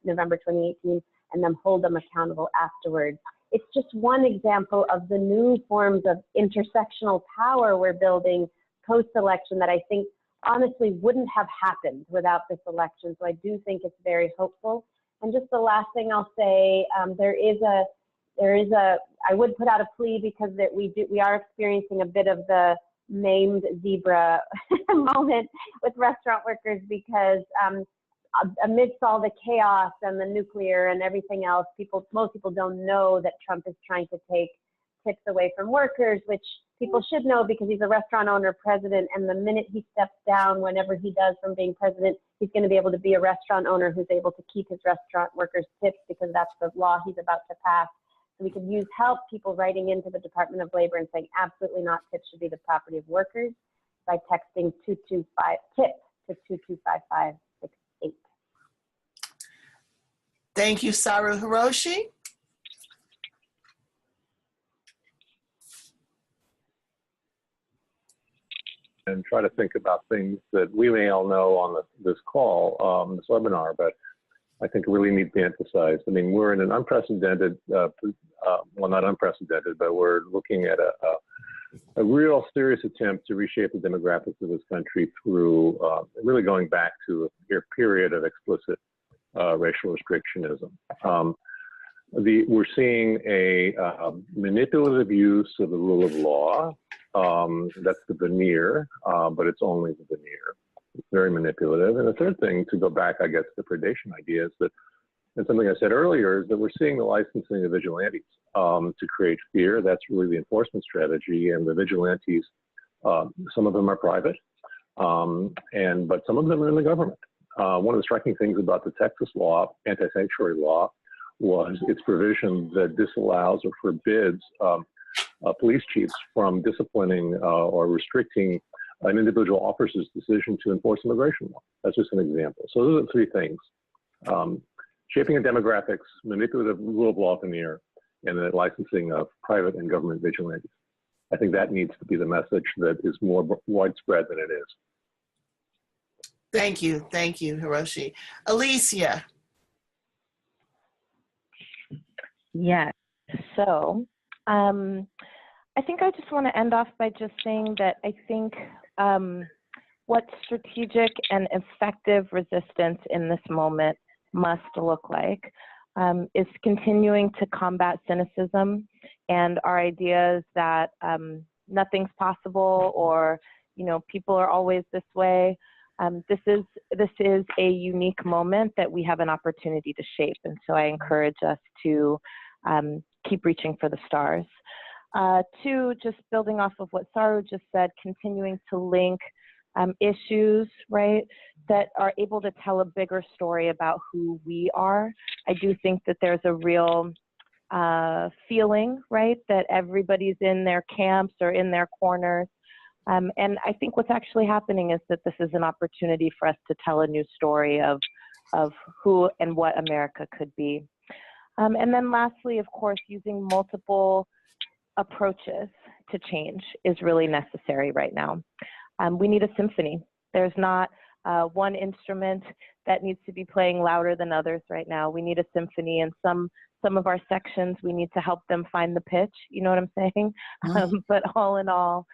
November 2018 and then hold them accountable afterwards. It's just one example of the new forms of intersectional power we're building post-election that I think honestly wouldn't have happened without this election. So I do think it's very hopeful. And just the last thing I'll say, I would put out a plea because that we are experiencing a bit of the maimed zebra moment with restaurant workers, because amidst all the chaos and the nuclear and everything else, most people don't know that Trump is trying to take tips away from workers, which people should know because he's a restaurant owner president, and the minute he steps down, whenever he does from being president, he's going to be able to be a restaurant owner who's able to keep his restaurant workers tips, because that's the law he's about to pass. So we could use help people writing into the Department of Labor and saying absolutely not, tips should be the property of workers, by texting 225 TIP to 225568. Thank you, Saru. Hiroshi? And try to think about things that we may all know on this call, this webinar, but I think really need to be emphasized. I mean, we're in an unprecedented, well, not unprecedented, but we're looking at a real serious attempt to reshape the demographics of this country through really going back to a period of explicit racial restrictionism. We're seeing a manipulative use of the rule of law. That's the veneer, but it's only the veneer. It's very manipulative. And the third thing, to go back, I guess, to the predation idea, is that, and something I said earlier, is that we're seeing the licensing of vigilantes to create fear. That's really the enforcement strategy. And the vigilantes, some of them are private, but some of them are in the government. One of the striking things about the Texas law, anti-sanctuary law, was its provision that disallows or forbids police chiefs from disciplining or restricting an individual officer's decision to enforce immigration law. That's just an example. So those are the three things: shaping of demographics, manipulative rule of law veneer, and the licensing of private and government vigilantes. I think that needs to be the message that is more widespread than it is. Thank you, Hiroshi. Alicia. Yes, so I think I just want to end off by just saying that I think what strategic and effective resistance in this moment must look like is continuing to combat cynicism and our ideas that nothing's possible, or people are always this way. This is a unique moment that we have an opportunity to shape, and so I encourage us to keep reaching for the stars. Two, just building off of what Saru just said, continuing to link issues, right, that are able to tell a bigger story about who we are. I do think that there's a real feeling, right, that everybody's in their camps or in their corners. And I think what's actually happening is that this is an opportunity for us to tell a new story of who and what America could be. And then lastly, of course, using multiple approaches to change is really necessary right now. We need a symphony. There's not one instrument that needs to be playing louder than others right now. We need a symphony, and some of our sections, we need to help them find the pitch, you know what I'm saying? But all in all,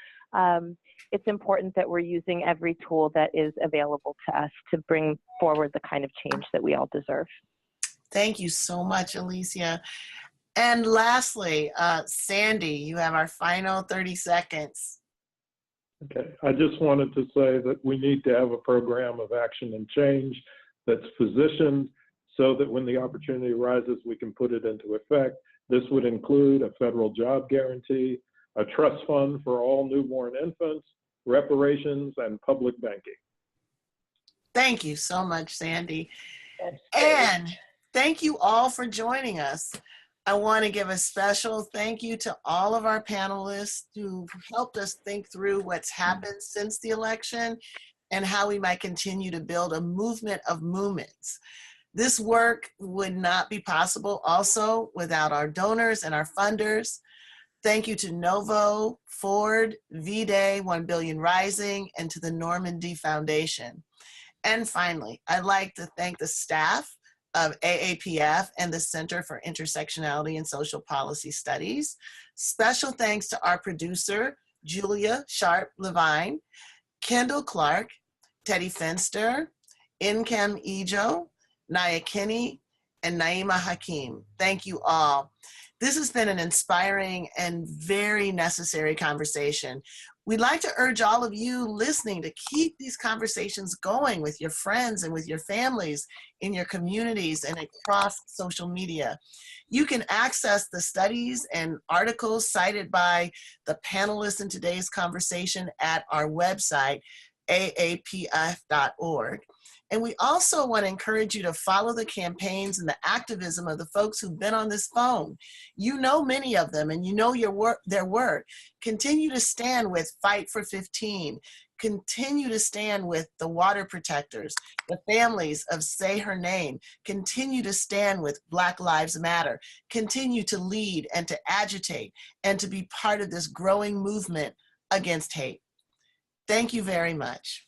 it's important that we're using every tool that is available to us to bring forward the kind of change that we all deserve. Thank you so much, Alicia. And lastly, Sandy, you have our final 30 seconds. Okay, I just wanted to say that we need to have a program of action and change that's positioned so that when the opportunity arises, we can put it into effect. This would include a federal job guarantee, a trust fund for all newborn infants, reparations, and public banking. Thank you so much, Sandy. And thank you all for joining us. I want to give a special thank you to all of our panelists who helped us think through what's happened since the election and how we might continue to build a movement of movements. This work would not be possible also without our donors and our funders. Thank you to Novo, Ford, V-Day, 1 Billion Rising, and to the Normandy Foundation. And finally, I'd like to thank the staff of AAPF and the Center for Intersectionality and Social Policy Studies. Special thanks to our producer, Julia Sharp Levine, Kendall Clark, Teddy Fenster, Inkem Ejo, Naya Kinney, and Naima Hakim. Thank you all. This has been an inspiring and very necessary conversation. We'd like to urge all of you listening to keep these conversations going with your friends and with your families in your communities and across social media. You can access the studies and articles cited by the panelists in today's conversation at our website, aapf.org. And we also want to encourage you to follow the campaigns and the activism of the folks who've been on this phone. You know many of them and you know their work. Continue to stand with Fight for 15. Continue to stand with the water protectors, the families of Say Her Name. Continue to stand with Black Lives Matter. Continue to lead and to agitate and to be part of this growing movement against hate. Thank you very much.